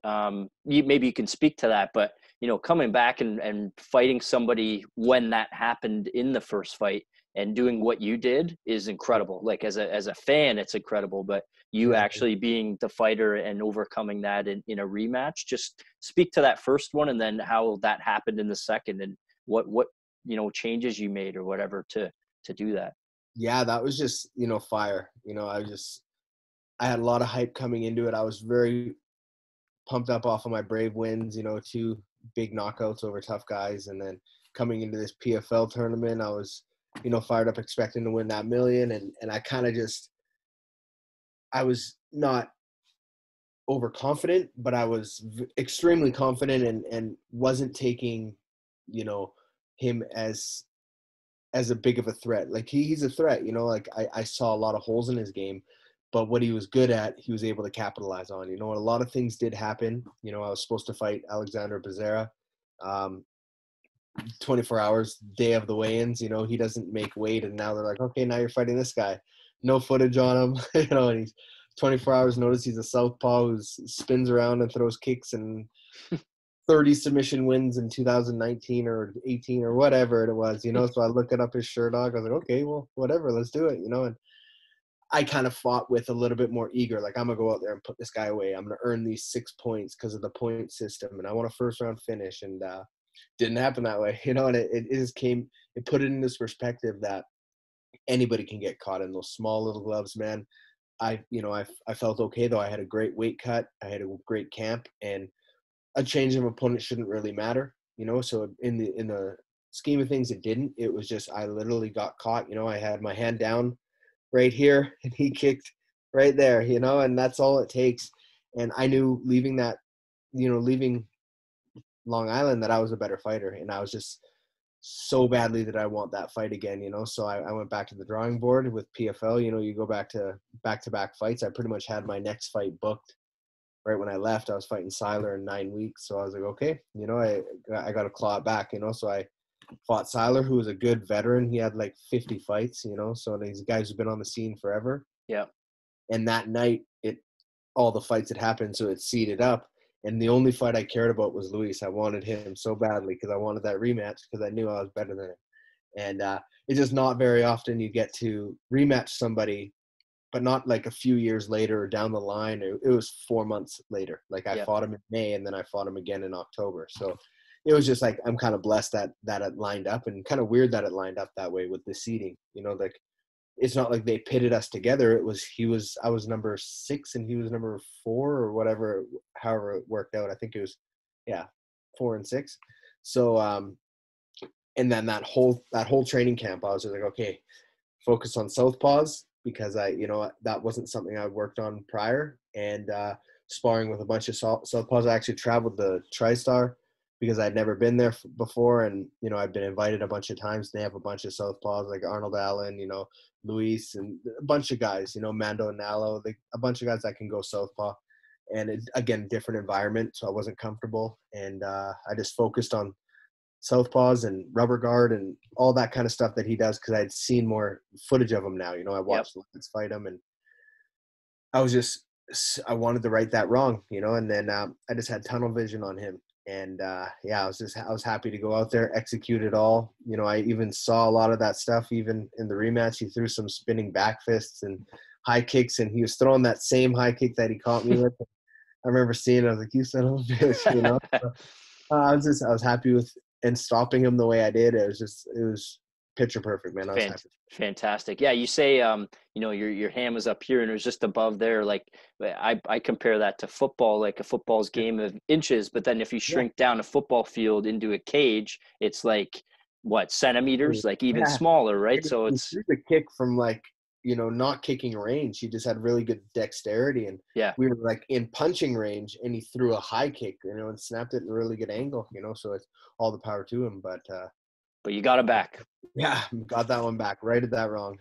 Maybe you can speak to that, but, you know, coming back and fighting somebody when that happened in the first fight and doing what you did is incredible. Like as a fan, it's incredible, but you actually being the fighter and overcoming that in a rematch, just speak to that first one, and then how that happened in the second, and what, you know, changes you made or whatever to do that. Yeah, that was just, you know, fire. You know, I had a lot of hype coming into it. I was very pumped up off of my Brave wins, 2 big knockouts over tough guys. And then coming into this PFL tournament, I was, fired up expecting to win that million. And I kind of I was not overconfident, but I was extremely confident and wasn't taking, him as a big of a threat. Like he's a threat, like I saw a lot of holes in his game, but what he was good at, he was able to capitalize on. A lot of things did happen. I was supposed to fight Alexander Becerra, 24 hours, day of the weigh-ins, he doesn't make weight. And now they're like, okay, now you're fighting this guy. No footage on him, and he's 24 hours notice. He's a southpaw who spins around and throws kicks and 30 submission wins in 2019 or 18 or whatever it was, So I looked up his shirt dog. I was like, okay, well, whatever, let's do it, And I kind of fought with a little bit more eager. Like, I'm going to go out there and put this guy away. I'm going to earn these 6 points because of the point system. And I want a first round finish. And didn't happen that way, And it just it put it in this perspective that anybody can get caught in those small little gloves, man. I felt okay though. I had a great weight cut. I had a great camp, and a change of opponent shouldn't really matter, So in the scheme of things, it didn't. It was just I literally got caught. I had my hand down right here, and he kicked right there, and that's all it takes. And I knew leaving Long Island that I was a better fighter, and I was just so badly that I want that fight again, So I went back to the drawing board with PFL. You go back-to-back fights. I pretty much had my next fight booked right when I left. I was fighting Seiler in 9 weeks. So I was like, okay, I got to claw it back, So I fought Seiler, who was a good veteran. He had like 50 fights, So these guys have been on the scene forever. Yeah. And that night, all the fights had happened, so it seeded up. And the only fight I cared about was Luis. I wanted him so badly because I wanted that rematch because I knew I was better than him. And it's just not very often you get to rematch somebody, but not like a few years later or down the line. It was 4 months later. Like I fought him in May, and then I fought him again in October. So it was just like I'm kind of blessed that it lined up, and kind of weird that it lined up that way with the seeding. like it's not like they pitted us together. I was number 6 and he was number 4 or whatever, however it worked out. I think it was 4 and 6. So and then that whole training camp, I was just like, okay, focus on southpaws, because that wasn't something I worked on prior, and sparring with a bunch of southpaws. I actually traveled the TriStar because I'd never been there before, and I'd been invited a bunch of times. They have a bunch of southpaws like Arnold Allen, Luis, and a bunch of guys, Mando Nallo, a bunch of guys that can go southpaw. And again, different environment, so I wasn't comfortable, and I just focused on southpaws and rubber guard and all that kind of stuff that he does, because I'd seen more footage of him now. I watched Lance fight him, and I wanted to right that wrong, and then I just had tunnel vision on him. And I was happy to go out there, execute it all. I even saw a lot of that stuff even in the rematch. He threw some spinning back fists and high kicks, and he was throwing that same high kick that he caught me with. I remember seeing it. I was like, you son of a bitch, So, I was happy with and stopping him the way I did. It was picture perfect, man. I was happy. Fantastic. Yeah, you say your hand was up here and it was just above there. Like I compare that to football. Like a football's game of inches, but then if you shrink down a football field into a cage, it's like what, centimeters, like even smaller, right? So it's the kick from like not kicking range. He just had really good dexterity, and we were like in punching range, and he threw a high kick, and snapped it in a really good angle, so it's all the power to him. But you got it back. Yeah, got that one back. Righted that wrong.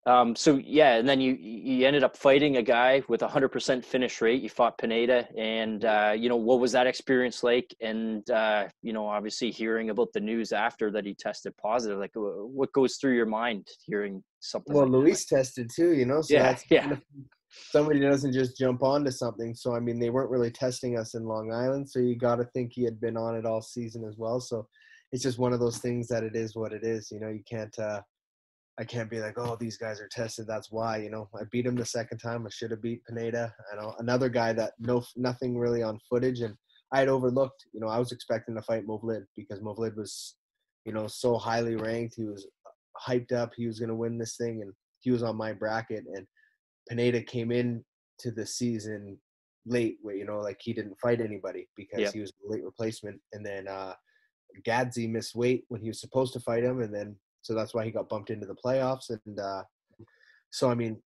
And then you ended up fighting a guy with 100% finish rate. You fought Pineda, and what was that experience like? And obviously hearing about the news after that he tested positive, like what goes through your mind hearing something? Well, like Luis tested too, so that's kind of, somebody doesn't just jump onto something. So I mean, they weren't really testing us in Long Island, so you got to think he had been on it all season as well. So it's just one of those things that it is what it is. You can't. I can't be like, oh, these guys are tested, that's why. I beat him the second time. I should have beat Pineda. I know another guy that nothing really on footage, and I had overlooked. I was expecting to fight Movlid because Movlid was, so highly ranked. He was hyped up. He was going to win this thing, and he was on my bracket. And Pineda came in to the season late, where, you know, like he didn't fight anybody because he was a late replacement. And then Gadsy missed weight when he was supposed to fight him. And then, so that's why he got bumped into the playoffs. And so, I mean,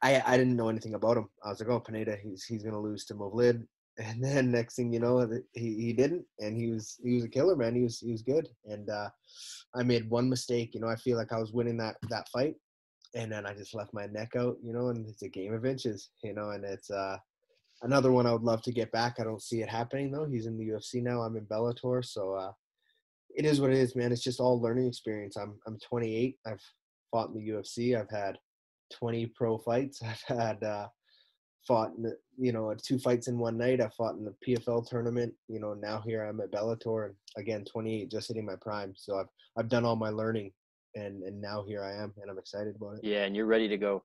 I didn't know anything about him. I was like, oh, Pineda, he's going to lose to Movlid. And then next thing you know, he didn't. And he was a killer, man. He was good. And I made one mistake. You know, I feel like I was winning that fight. And then I just left my neck out, you know, and it's a game of inches, you know, and it's another one I would love to get back. I don't see it happening, though. He's in the UFC now. I'm in Bellator. So it is what it is, man. It's just all learning experience. I'm 28. I've fought in the UFC. I've had 20 pro fights. I've had fought, you know, 2 fights in one night. I fought in the PFL tournament. You know, now here I'm at Bellator. And again, 28, just hitting my prime. So I've done all my learning. And now here I am, and I'm excited about it. Yeah, and you're ready to go.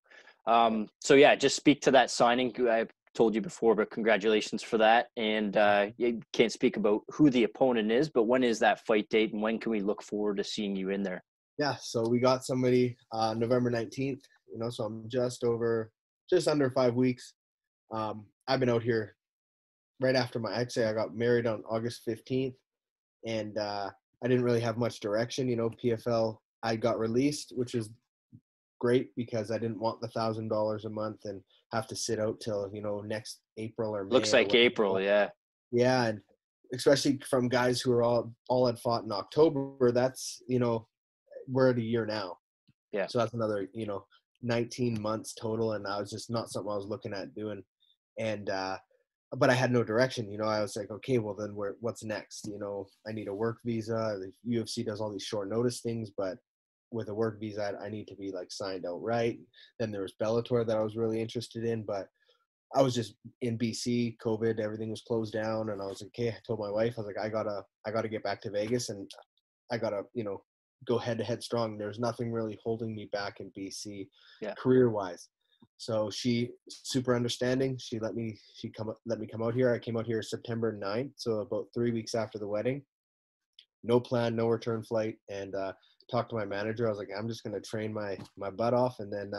So yeah, just speak to that signing. I told you before, but congratulations for that. And you can't speak about who the opponent is, but when is that fight date, and when can we look forward to seeing you in there? Yeah, so we got somebody November 19th. You know, so I'm just under 5 weeks. I've been out here right after I got married on August 15th, and I didn't really have much direction. You know, PFL. I got released, which was great because I didn't want the $1,000 a month and have to sit out till, you know, next April or May. Looks like April, yeah. Yeah, and especially from guys who are all had fought in October, that's, you know, we're at a year now. Yeah. So that's another, you know, 19 months total, and I was just not something I was looking at doing. And but I had no direction, you know. I was like, okay, well then what's next? You know, I need a work visa. The UFC does all these short notice things, but with a work visa, I need to be like signed outright. Then there was Bellator that I was really interested in, but I was just in BC, COVID, everything was closed down. And I was like, okay, I told my wife, I was like, I gotta get back to Vegas, and I gotta, you know, go head to head strong. There's nothing really holding me back in BC career wise. So she super understanding. She let me come out here. I came out here September 9th. So about 3 weeks after the wedding, no plan, no return flight. And, talked to my manager. I was like, I'm just going to train my butt off, and then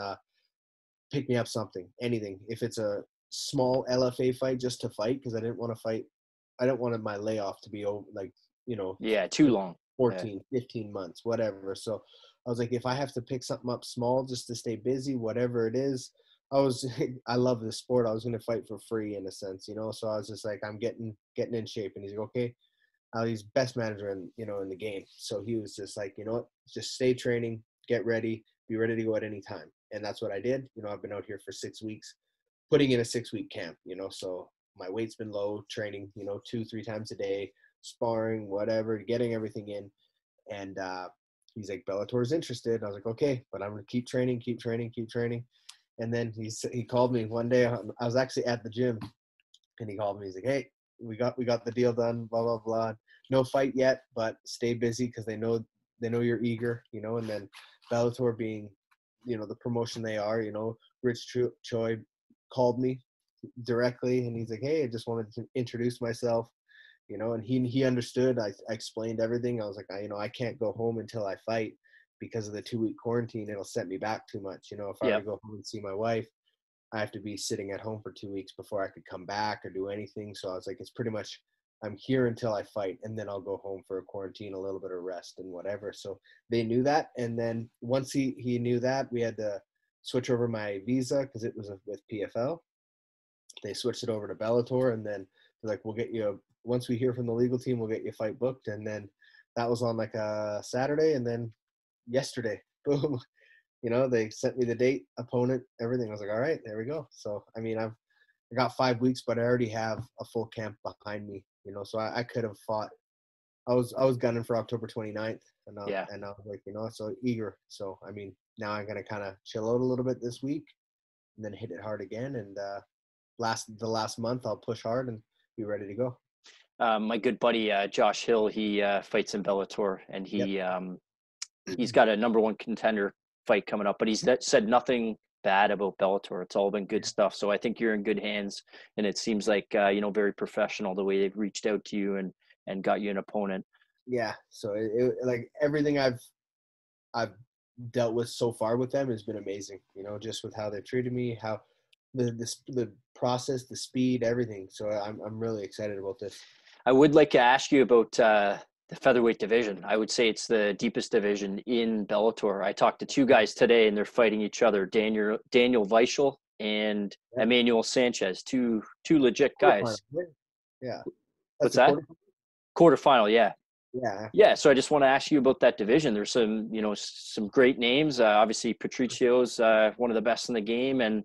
pick me up something, anything. If it's a small LFA fight, just to fight, because I didn't want to fight. I don't want my layoff to be over, like, you know. Yeah, too long. 14, 15 months, whatever. So I was like, if I have to pick something up small just to stay busy, whatever it is, I love this sport. I was going to fight for free in a sense, you know? So I was just like, I'm getting in shape. And he's like, okay. He's best manager in the game. So he was just like, you know what, just stay training, get ready, be ready to go at any time. And that's what I did. You know, I've been out here for 6 weeks, putting in a 6-week camp, you know, so my weight's been low, training, you know, 2-3 times a day, sparring, whatever, getting everything in. And he's like, Bellator's interested. I was like, okay, but I'm going to keep training. And then he called me one day. I was actually at the gym, and he called me. He's like, hey, we got the deal done, blah, blah, blah. No fight yet, but stay busy because they know you're eager, you know. And then Bellator being, you know, the promotion they are, you know, Rich Choi called me directly, and he's like, hey, I just wanted to introduce myself, you know. And he understood. I explained everything. I was like, I can't go home until I fight because of the 2-week quarantine. It'll set me back too much, you know. If I were to go home and see my wife, I have to be sitting at home for 2 weeks before I could come back or do anything. So I was like, it's pretty much, I'm here until I fight, and then I'll go home for a quarantine, a little bit of rest and whatever. So they knew that. And then once he knew that, we had to switch over my visa because it was with PFL. They switched it over to Bellator, and then they're like, we'll get you, once we hear from the legal team, we'll get you a fight booked. And then that was on like a Saturday. And then yesterday, boom. You know, they sent me the date, opponent, everything. I was like, all right, there we go. So, I mean, I got 5 weeks, but I already have a full camp behind me, you know, so I could have fought. I was gunning for October 29th, and I was like, you know, so eager. So, I mean, now I'm going to kind of chill out a little bit this week and then hit it hard again. And the last month, I'll push hard and be ready to go. My good buddy, Josh Hill, he fights in Bellator, and he's got a number 1 contender fight coming up, but he's said nothing bad about Bellator. It's all been good stuff. So I think you're in good hands, and it seems like, you know, very professional the way they've reached out to you and got you an opponent. Yeah. So it like everything I've dealt with so far with them has been amazing, you know, just with how they've treated me, how the process, the speed, everything. So I'm really excited about this. I would like to ask you about the featherweight division. I would say it's the deepest division in Bellator. I talked to two guys today, and they're fighting each other: Daniel Weichel and Emmanuel Sanchez. Two legit guys. Yeah. What's that? Quarterfinal, yeah. Yeah. Yeah, so I just want to ask you about that division. There's some great names. Obviously, Patricio's one of the best in the game, and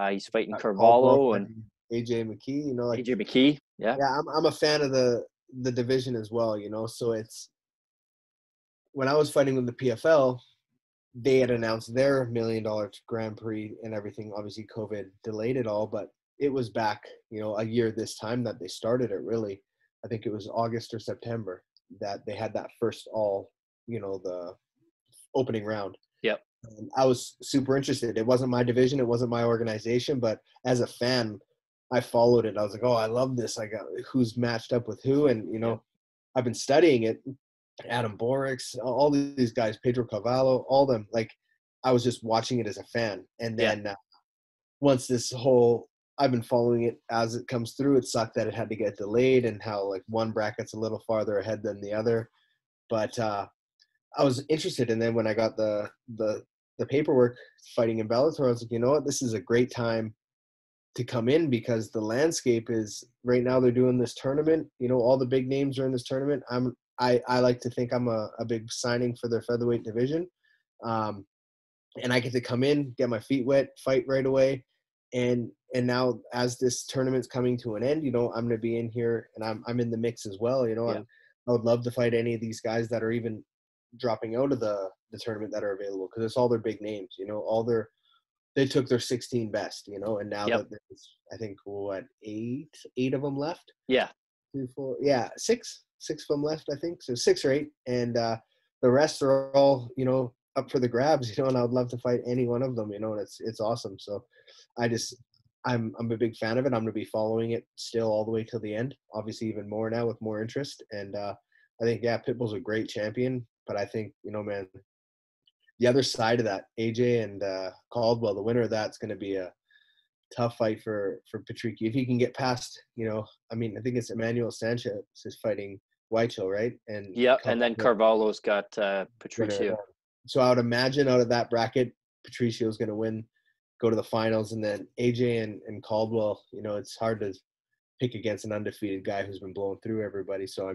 he's fighting Carvalho and AJ McKee. AJ McKee. Yeah. Yeah, I'm a fan of the division as well. So it's when I was fighting with the PFL, they had announced their $1 million Grand Prix and everything. Obviously, COVID delayed it all, but it was back, a year this time that they started it. Really, I think it was August or September that they had that first the opening round. Yep. And I was super interested. It wasn't my division, it wasn't my organization, but as a fan, I followed it. I was like, oh, I love this. I got who's matched up with who, and I've been studying it. Adam Borix, all these guys, Pedro Carvalho, all them. Like, I was just watching it as a fan, and then once I've been following it as it comes through. It sucked that it had to get delayed, and how like one bracket's a little farther ahead than the other. But I was interested, and then when I got the paperwork fighting in Bellator, I was like, you know what, this is a great time to come in, because the landscape is right now. They're doing this tournament. All the big names are in this tournament. I like to think I'm a big signing for their featherweight division, and I get to come in, get my feet wet, fight right away. And now as this tournament's coming to an end, I'm going to be in here, and I'm in the mix as well. I would love to fight any of these guys that are even dropping out of the tournament that are available, because it's all their big names. They took their 16 best, and now that there's, I think, eight of them left. Yeah. 2, 4, yeah, six of them left, I think. So 6 or 8, and the rest are all up for the grabs, and I'd love to fight any one of them, and it's awesome. So I'm a big fan of it. I'm going to be following it still all the way till the end, obviously even more now with more interest. And I think, Pitbull's a great champion, but I think, man, the other side of that, AJ and Caldwell, the winner of that's going to be a tough fight for Patricio. If he can get past, I think it's Emmanuel Sanchez is fighting Weichel, right? And and then Carvalho's got Patricio. So I would imagine out of that bracket, Patricio's going to win, go to the finals, and then AJ and Caldwell. It's hard to pick against an undefeated guy who's been blowing through everybody. So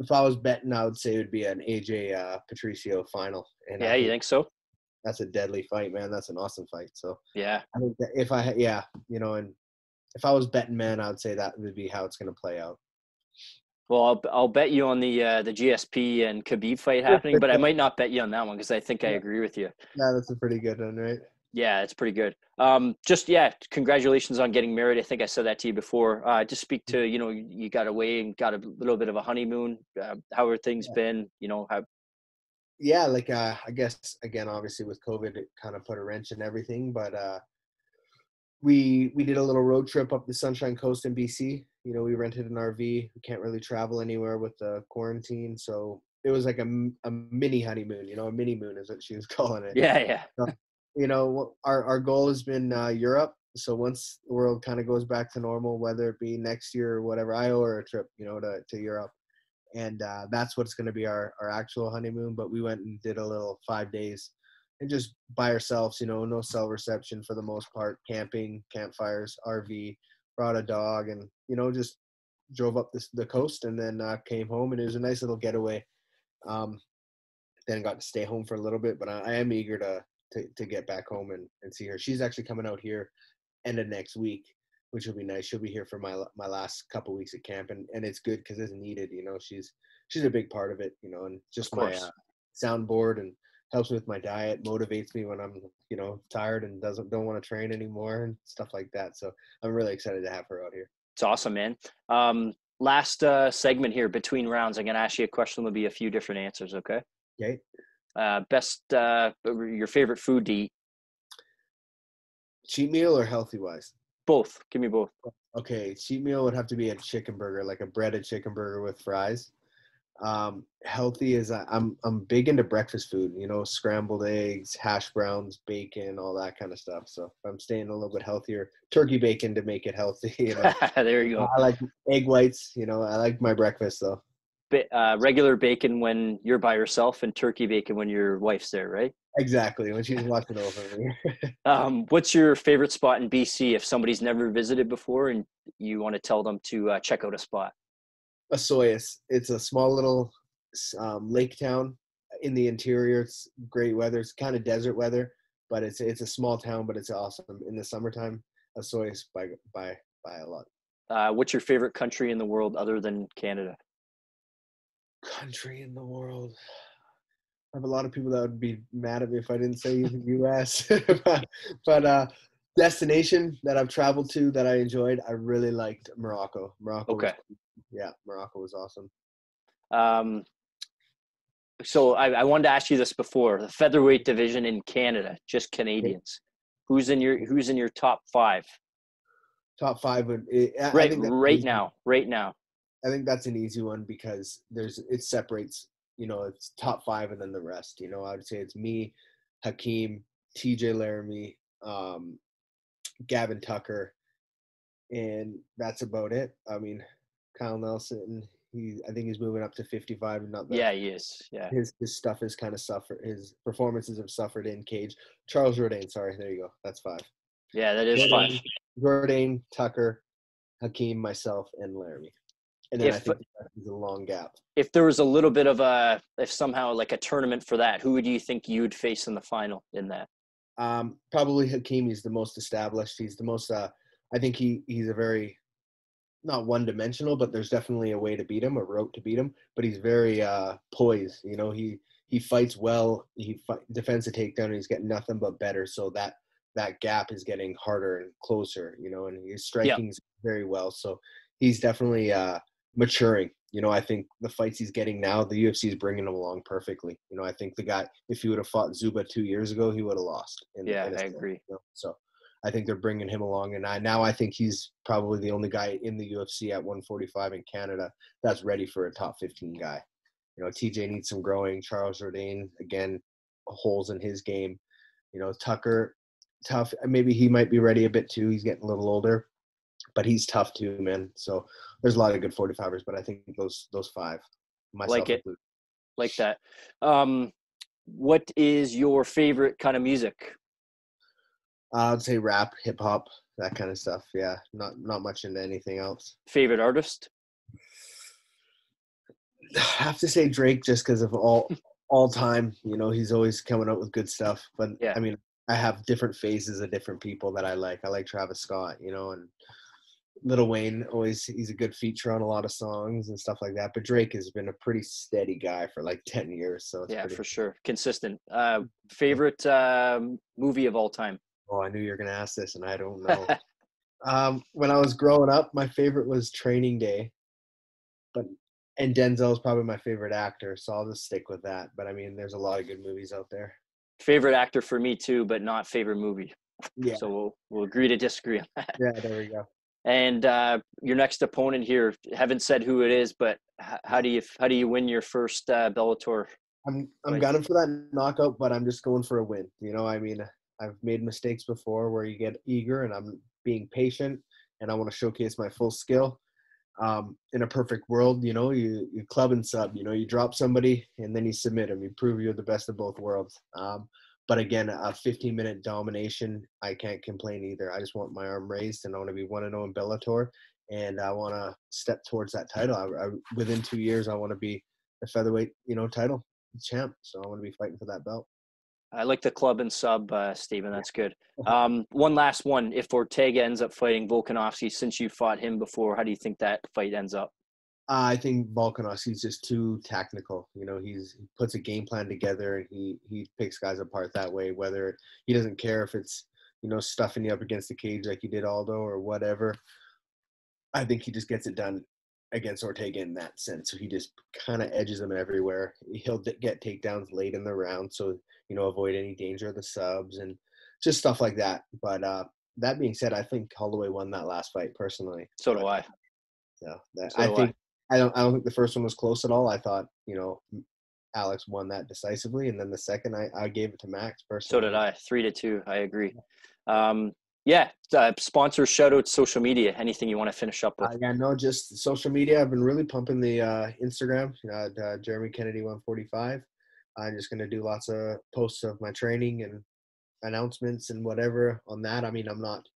if I was betting, I would say it would be an AJ Patricio final. And you think so? That's a deadly fight, man. That's an awesome fight. So yeah, I think that and if I was betting, man, I would say that would be how it's going to play out. Well, I'll bet you on the GSP and Khabib fight happening, but I might not bet you on that one, because I think I agree with you. Yeah, that's a pretty good one, right? Yeah, it's pretty good. Congratulations on getting married. I think I said that to you before. Just speak to, you got away and got a little bit of a honeymoon. How are things been? Yeah, like I guess, again, obviously with COVID, it kind of put a wrench in everything, but we did a little road trip up the Sunshine Coast in BC. We rented an RV. We can't really travel anywhere with the quarantine, so it was like a mini honeymoon. A mini moon is what she was calling it. Yeah. So, our goal has been Europe. So once the world kind of goes back to normal, whether it be next year or whatever, I owe her a trip, to Europe. And that's what's going to be our actual honeymoon. But we went and did a little 5 days and just by ourselves, no cell reception for the most part, camping, campfires, RV, brought a dog, and, just drove up the coast, and then came home, and it was a nice little getaway. Then got to stay home for a little bit, but I am eager to get back home and see her. She's actually coming out here end of next week, which will be nice. She'll be here for my last couple weeks at camp, and it's good because it's needed. She's a big part of it, and just my soundboard, and helps me with my diet, motivates me when I'm tired and don't want to train anymore and stuff like that. So I'm really excited to have her out here. It's awesome, man. Last segment here between rounds. I'm gonna ask you a question. There'll be a few different answers. Okay. Okay. Your favorite food to eat? Cheat meal or healthy wise? Both. Give me both. Okay, cheat meal would have to be a chicken burger, like a breaded chicken burger with fries. Healthy is I'm big into breakfast food, you know, scrambled eggs, hash browns, bacon, all that kind of stuff. So if I'm staying a little bit healthier, turkey bacon to make it healthy, you know. There you go. I like egg whites, you know, I like my breakfast though. Regular bacon when you're by yourself and turkey bacon when your wife's there, right? Exactly, when she's watching over me. What's your favorite spot in BC if somebody's never visited before and you want to tell them to check out a spot? Osoyoos. It's a small little lake town in the interior. It's great weather. It's kind of desert weather, but it's a small town, but it's awesome in the summertime. Osoyoos by a lot. What's your favorite country in the world other than Canada? Country in the world. I have a lot of people that would be mad at me if I didn't say the U.S. but destination that I've traveled to that I enjoyed, I really liked Morocco. Okay. Morocco was awesome. So I wanted to ask you this before. The featherweight division in Canada, just Canadians. Who's in your top 5? Top 5 would right now. I think that's an easy one because it separates, you know, it's top 5 and then the rest. You know, I would say it's me, Hakeem, TJ Laramie, Gavin Tucker, and that's about it. I mean, Kyle Nelson, I think he's moving up to 55 and not that. Yeah, he is. Yeah. His stuff has kind of suffered. His performances have suffered in cage. Charles Jourdain, sorry, there you go. That's 5. Yeah, that is 5. Jourdain, Tucker, Hakeem, myself, and Laramie. And then I think there's a long gap. If there was a little bit of if somehow like a tournament for that, who do you think you would face in the final in that? Probably Hakeem. He's the most established. He's the most. I think he's a very, not one-dimensional, but there's definitely a way to beat him, a route to beat him. But he's very poised. You know, he fights well. He defends a takedown, and he's getting nothing but better. So that gap is getting harder and closer. You know, and he's striking very well. So he's definitely maturing. You know, I think the fights he's getting now, the UFC is bringing him along perfectly. You know, I think the guy, if he would have fought Zuba 2 years ago, he would have lost. I agree. You know? So I think they're bringing him along. And I think he's probably the only guy in the UFC at 145 in Canada that's ready for a top 15 guy. You know, TJ needs some growing. Charles Jourdain, again, holes in his game. You know, Tucker, tough. Maybe he might be ready a bit too. He's getting a little older. But he's tough too, man. So there's a lot of good 45ers, but I think those 5, myself like it, included. Like that. What is your favorite kind of music? I'd say rap, hip hop, that kind of stuff. Yeah, not much into anything else. Favorite artist? I have to say Drake, just because of all time. You know, he's always coming out with good stuff. But yeah. I mean, I have different phases of different people that I like. I like Travis Scott, you know, and Lil Wayne, he's a good feature on a lot of songs and stuff like that. But Drake has been a pretty steady guy for like 10 years. So it's for sure. Consistent. Favorite movie of all time? Oh, I knew you were going to ask this and I don't know. When I was growing up, my favorite was Training Day. And Denzel's probably my favorite actor. So I'll just stick with that. But I mean, there's a lot of good movies out there. Favorite actor for me too, but not favorite movie. Yeah. So we'll agree to disagree on that. Yeah, there we go. And your next opponent here, haven't said who it is, but how do you win your first Bellator? I'm gunning for that knockout, but I'm just going for a win. You know, I mean, I've made mistakes before where you get eager, and I'm being patient, and I want to showcase my full skill. In a perfect world, you know, you club and sub. You know, you drop somebody and then you submit them. You prove you're the best of both worlds. But again, a 15-minute domination, I can't complain either. I just want my arm raised, and I want to be 1-0 in Bellator, and I want to step towards that title. Within 2 years, I want to be the featherweight, you know, title champ. So I want to be fighting for that belt. I like the club and sub, Steven. That's good. One last one. If Ortega ends up fighting Volkanovski, since you fought him before, how do you think that fight ends up? I think Volkanovski's just too technical. You know, he puts a game plan together and he picks guys apart that way, whether he doesn't care if it's, you know, stuffing you up against the cage like he did Aldo or whatever. I think he just gets it done against Ortega in that sense. So he just kind of edges him everywhere. He'll get takedowns late in the round. So, you know, avoid any danger of the subs and just stuff like that. But that being said, I think Holloway won that last fight personally. So do I. So I think I don't think the first one was close at all. I thought, Alex won that decisively, and then the second I gave it to Max personally. So did I. 3-2. I agree. Sponsor, shout out, social media. Anything you want to finish up with? Just social media. I've been really pumping the Instagram. Jeremy Kennedy 145. I'm just gonna do lots of posts of my training and announcements and whatever on that. I mean, I'm not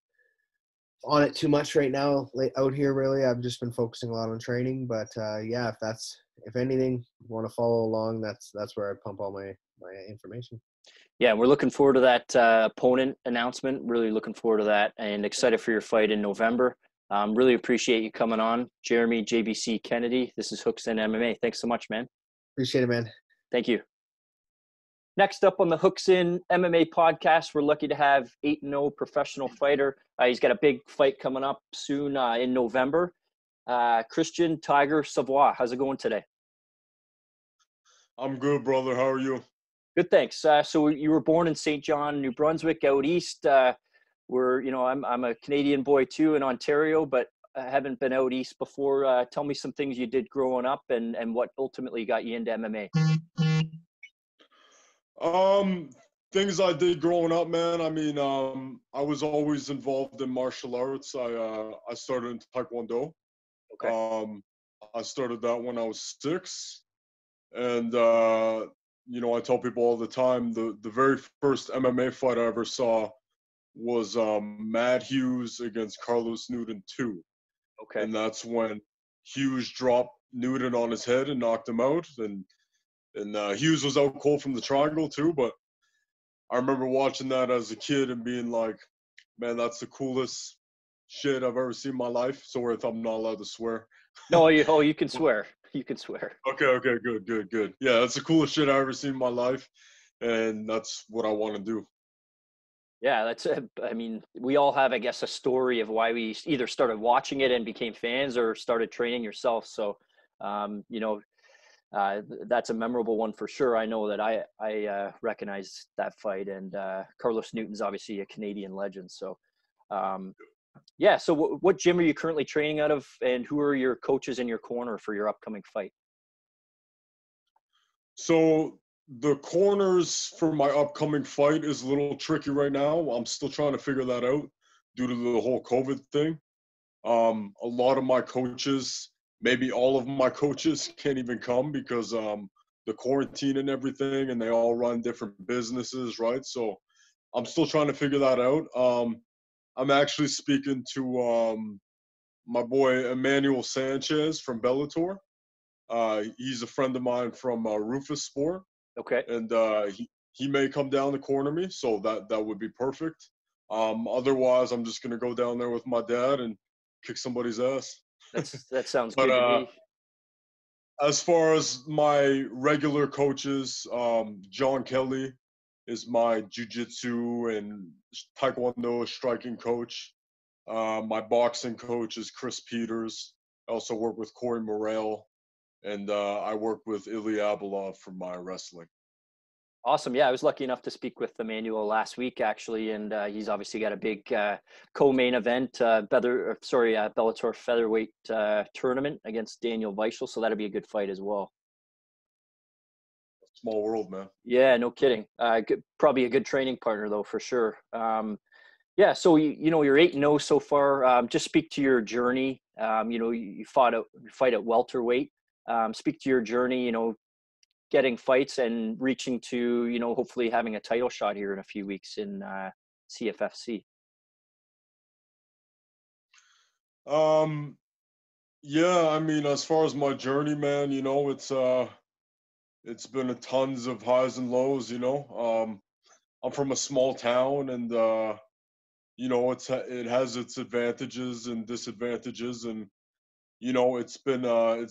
on it too much right now out here, really. I've just been focusing a lot on training, but if anything you want to follow along, that's where I pump all my information. Yeah, we're looking forward to that opponent announcement. Really looking forward to that, and excited for your fight in November. Really appreciate you coming on, Jeremy JBC Kennedy. This is Hooks in MMA. Thanks so much, man. Appreciate it, man. Thank you. Next up on the Hooks in MMA podcast, we're lucky to have 8-0 professional fighter. He's got a big fight coming up soon in November. Christien Tiger Savoie. How's it going today? I'm good, brother. How are you? Good, thanks. So you were born in St. John, New Brunswick, out east. I'm a Canadian boy too in Ontario, but I haven't been out east before. Tell me some things you did growing up and what ultimately got you into MMA. Things I did growing up, man. I mean, I was always involved in martial arts. I started in Taekwondo. Okay. I started that when I was 6, and I tell people all the time the very first MMA fight I ever saw was Matt Hughes against Carlos Newton 2. Okay. And that's when Hughes dropped Newton on his head and knocked him out, and Hughes was out cold from the triangle too. But I remember watching that as a kid and being like, man, that's the coolest shit I've ever seen in my life. Sorry if I'm not allowed to swear. No, you can swear. You can swear. Okay, good. Yeah, that's the coolest shit I've ever seen in my life, and that's what I want to do. Yeah, we all have, I guess, a story of why we either started watching it and became fans or started training yourself. So, that's a memorable one for sure. I know that I recognize that fight, and Carlos Newton's obviously a Canadian legend. So, so what gym are you currently training out of, and who are your coaches in your corner for your upcoming fight? So the corners for my upcoming fight is a little tricky right now. I'm still trying to figure that out due to the whole COVID thing. A lot of my coaches, maybe all of my coaches, can't even come because the quarantine and everything, and they all run different businesses, right? So I'm still trying to figure that out. I'm actually speaking to my boy Emmanuel Sanchez from Bellator. He's a friend of mine from Rufus Sport. Okay. And he may come down to corner me, so that would be perfect. Otherwise, I'm just gonna go down there with my dad and kick somebody's ass. That sounds good to me. As far as my regular coaches, John Kelly is my jiu-jitsu and taekwondo striking coach. My boxing coach is Chris Peters. I also work with Corey Morrell, and I work with Ilya Abalov for my wrestling. Awesome. Yeah, I was lucky enough to speak with Emmanuel last week, actually, and he's obviously got a big co-main event, Bellator featherweight tournament against Daniel Weichel, so that'll be a good fight as well. Small world, man. Yeah, no kidding. Probably a good training partner, though, for sure. So you're 8-0 so far. Just speak to your journey. You fight at welterweight. Speak to your journey. Getting fights and reaching to, hopefully having a title shot here in a few weeks in CFFC. Yeah, I mean, as far as my journey, man, it's been tons of highs and lows. I'm from a small town, and it has its advantages and disadvantages, and it's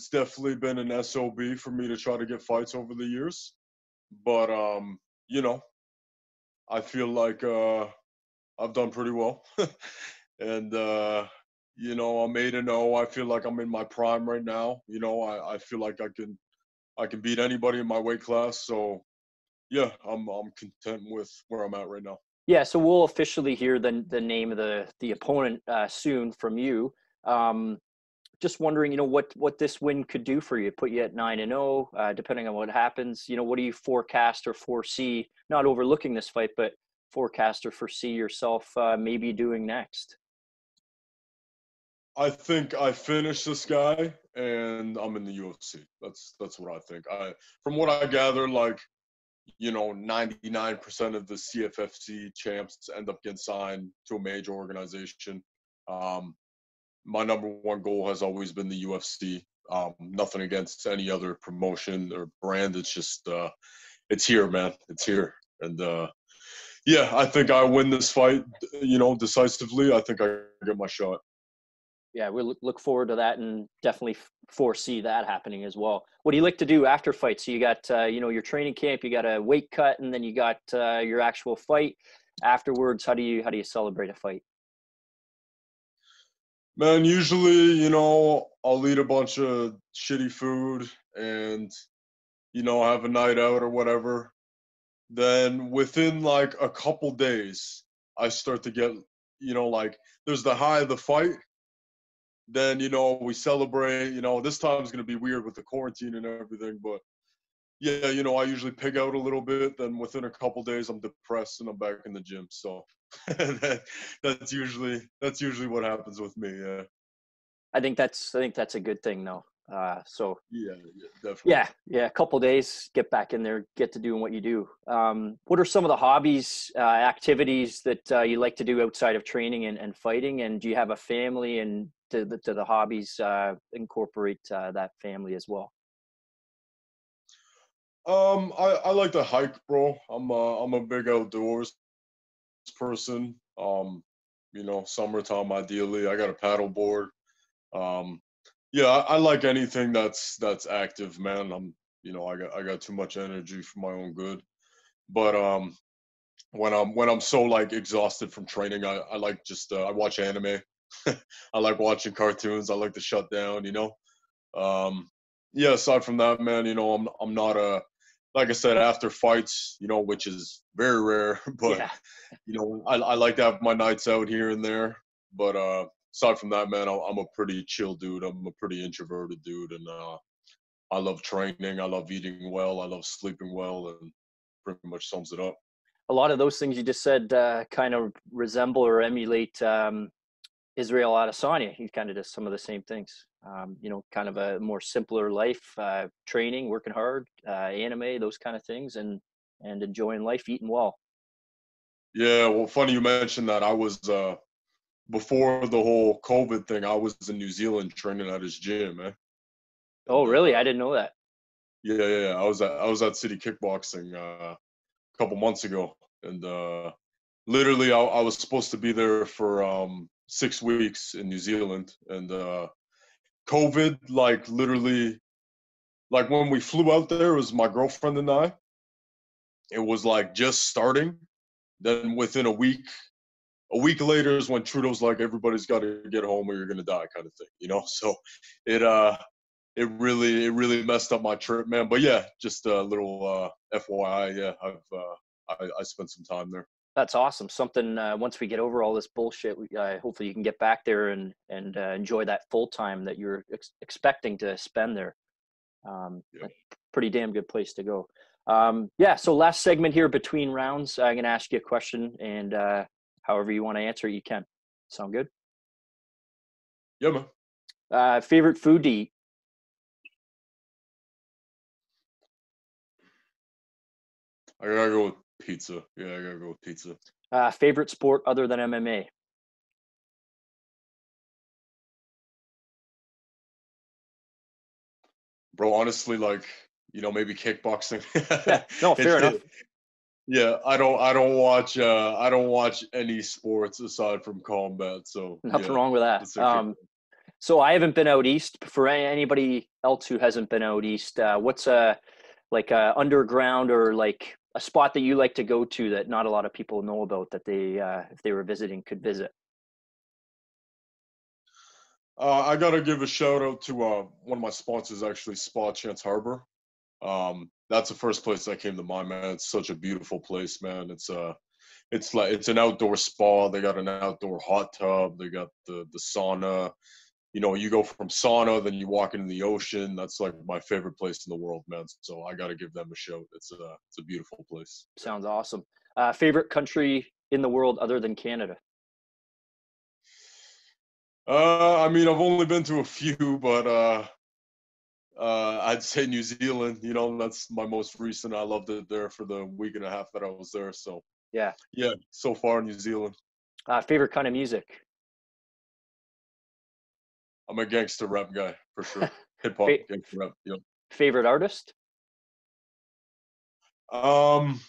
definitely been an SOB for me to try to get fights over the years. But I feel like I've done pretty well. And I'm 8-0. I feel like I'm in my prime right now. I feel like I can beat anybody in my weight class. So yeah, I'm content with where I'm at right now. Yeah, so we'll officially hear the name of the opponent soon from you. just wondering, what this win could do for you, put you at 9-0, depending on what happens. What do you forecast or foresee, not overlooking this fight, but forecast or foresee yourself maybe doing next? I think I finish this guy and I'm in the UFC. That's what I think. From what I gather, 99% of the CFFC champs end up getting signed to a major organization. My number one goal has always been the UFC. Nothing against any other promotion or brand. It's just, it's here, man. It's here. And I think I win this fight, decisively. I think I get my shot. Yeah, we look forward to that and definitely foresee that happening as well. What do you like to do after fights? So you got, your training camp, you got a weight cut, and then you got your actual fight. Afterwards, how do you celebrate a fight? Man, usually, I'll eat a bunch of shitty food and, have a night out or whatever. Then within a couple days, I start to get, there's the high of the fight. Then, we celebrate, this time is going to be weird with the quarantine and everything, but yeah, I usually pig out a little bit. Then within a couple days, I'm depressed and I'm back in the gym. So that's usually what happens with me. Yeah. I think that's a good thing though. So yeah, definitely. Yeah. A couple days, get back in there, get to doing what you do. What are some of the hobbies, activities that you like to do outside of training and fighting? And do you have a family, and do the hobbies incorporate that family as well? I like to hike, bro. I'm a big outdoors person. Summertime ideally. I got a paddle board. I like anything that's active, man. I got too much energy for my own good. But when I'm so exhausted from training, I like just I watch anime. I like watching cartoons. I like to shut down, aside from that, man, I'm not a, like I said, after fights, which is very rare, but I like to have my nights out here and there. But aside from that, man, I'm a pretty chill dude. I'm a pretty introverted dude, and I love training. I love eating well. I love sleeping well, and pretty much sums it up. A lot of those things you just said kind of resemble or emulate Israel Adesanya. He kind of does some of the same things. Kind of a more simpler life, training, working hard, anime, those kind of things, and enjoying life, eating well. Yeah, well, funny you mentioned that. I was before the whole COVID thing, I was in New Zealand training at his gym, man. Oh, really? I didn't know that. Yeah. I was at City Kickboxing a couple months ago, and literally I was supposed to be there for 6 weeks in New Zealand, and COVID, literally, when we flew out there, it was my girlfriend and I. It was just starting. Then within a week later is when Trudeau's everybody's got to get home or you're gonna die, kind of thing, So it really messed up my trip, man. But yeah, just a little FYI. Yeah, I spent some time there. That's awesome. Something once we get over all this bullshit, hopefully you can get back there and enjoy that full time that you're expecting to spend there. Pretty damn good place to go. So last segment here between rounds, I'm going to ask you a question, and however you want to answer it, you can. Sound good? Yeah, man. Favorite food to eat? I gotta go with pizza. Yeah, I gotta go with pizza. Favorite sport other than MMA? Bro, honestly, maybe kickboxing. Yeah, no, fair enough. Yeah, I don't watch any sports aside from combat. So nothing wrong with that. Okay. So I haven't been out east. For anybody else who hasn't been out east, what's a underground or a spot that you like to go to that not a lot of people know about that they, if they were visiting, could visit? I gotta give a shout out to one of my sponsors, actually, Spa Chance Harbor. That's the first place that came to mind, man. It's such a beautiful place, man. It's an outdoor spa. They got an outdoor hot tub. They got the sauna. you go from sauna, then you walk into the ocean. That's like my favorite place in the world, man. So I got to give them a shout. It's a beautiful place. Sounds awesome. Favorite country in the world other than Canada? I mean, I've only been to a few, but I'd say New Zealand. That's my most recent. I loved it there for the week and a half that I was there. So yeah, so far New Zealand. Favorite kind of music? I'm a gangster rap guy for sure. Hip hop, gangster rap. Yep. Favorite artist? I'm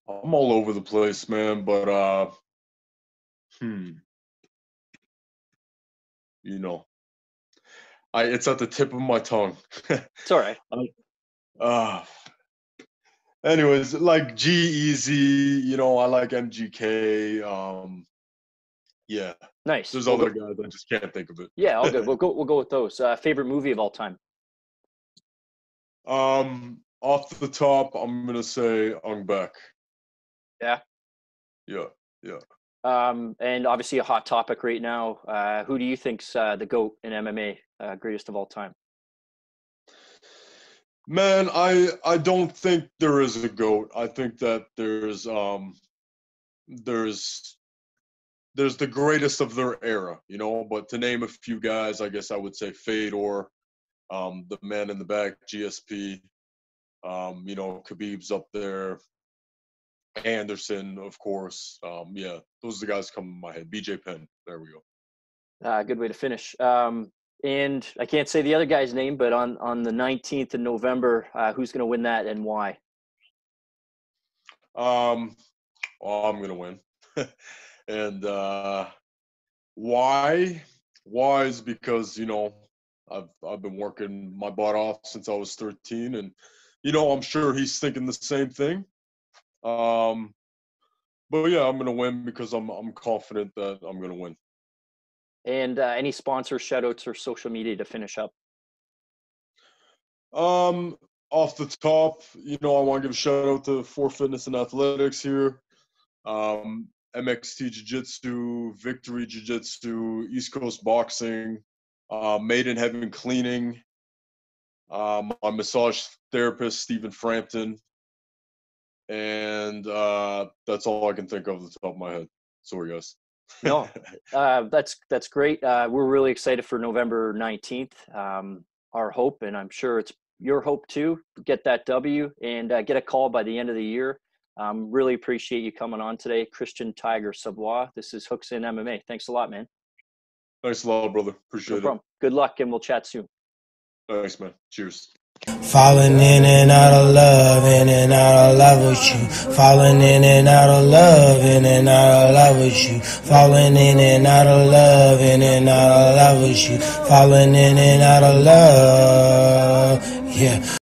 all over the place, man. But it's at the tip of my tongue. It's all right. Anyways, like G-Eazy, I like MGK. Yeah. Nice. There's other guys, I just can't think of it. Yeah, all good. We'll go with those. Favorite movie of all time? Off the top, I'm gonna say Ong Bak. Yeah. Yeah. And obviously a hot topic right now. Who do you think's the GOAT in MMA, greatest of all time? Man, I don't think there is a GOAT. I think that there's the greatest of their era, But to name a few guys, I guess I would say Fedor, the man in the back, GSP. Khabib's up there. Anderson, of course. Yeah, those are the guys come to my head. BJ Penn. There we go. Good way to finish. And I can't say the other guy's name, but on the 19th of November, who's going to win that and why? I'm going to win. And why? Why is because, I've been working my butt off since I was 13. And, I'm sure he's thinking the same thing. But yeah, I'm going to win because I'm confident that I'm going to win. And any sponsor shout-outs or social media to finish up? Off the top, I want to give a shout-out to 4 Fitness and Athletics here. MXT Jiu-Jitsu, Victory Jiu-Jitsu, East Coast Boxing, Made in Heaven Cleaning, my massage therapist, Stephen Frampton. And that's all I can think of at the top of my head. Sorry, guys. No, that's great. We're really excited for November 19th. Our hope, and I'm sure it's your hope too, get that W and get a call by the end of the year. Really appreciate you coming on today. Christien Tiger Savoie. This is Hooks in MMA. Thanks a lot, man. Thanks a lot, brother. Appreciate it. No problem. Good luck, and we'll chat soon. Thanks, man. Cheers. Falling in and out of love, in and out of love with you. Falling in and out of love, in and out of love with you. Falling in and out of love, in and out of love with you. Falling in and out of love, yeah.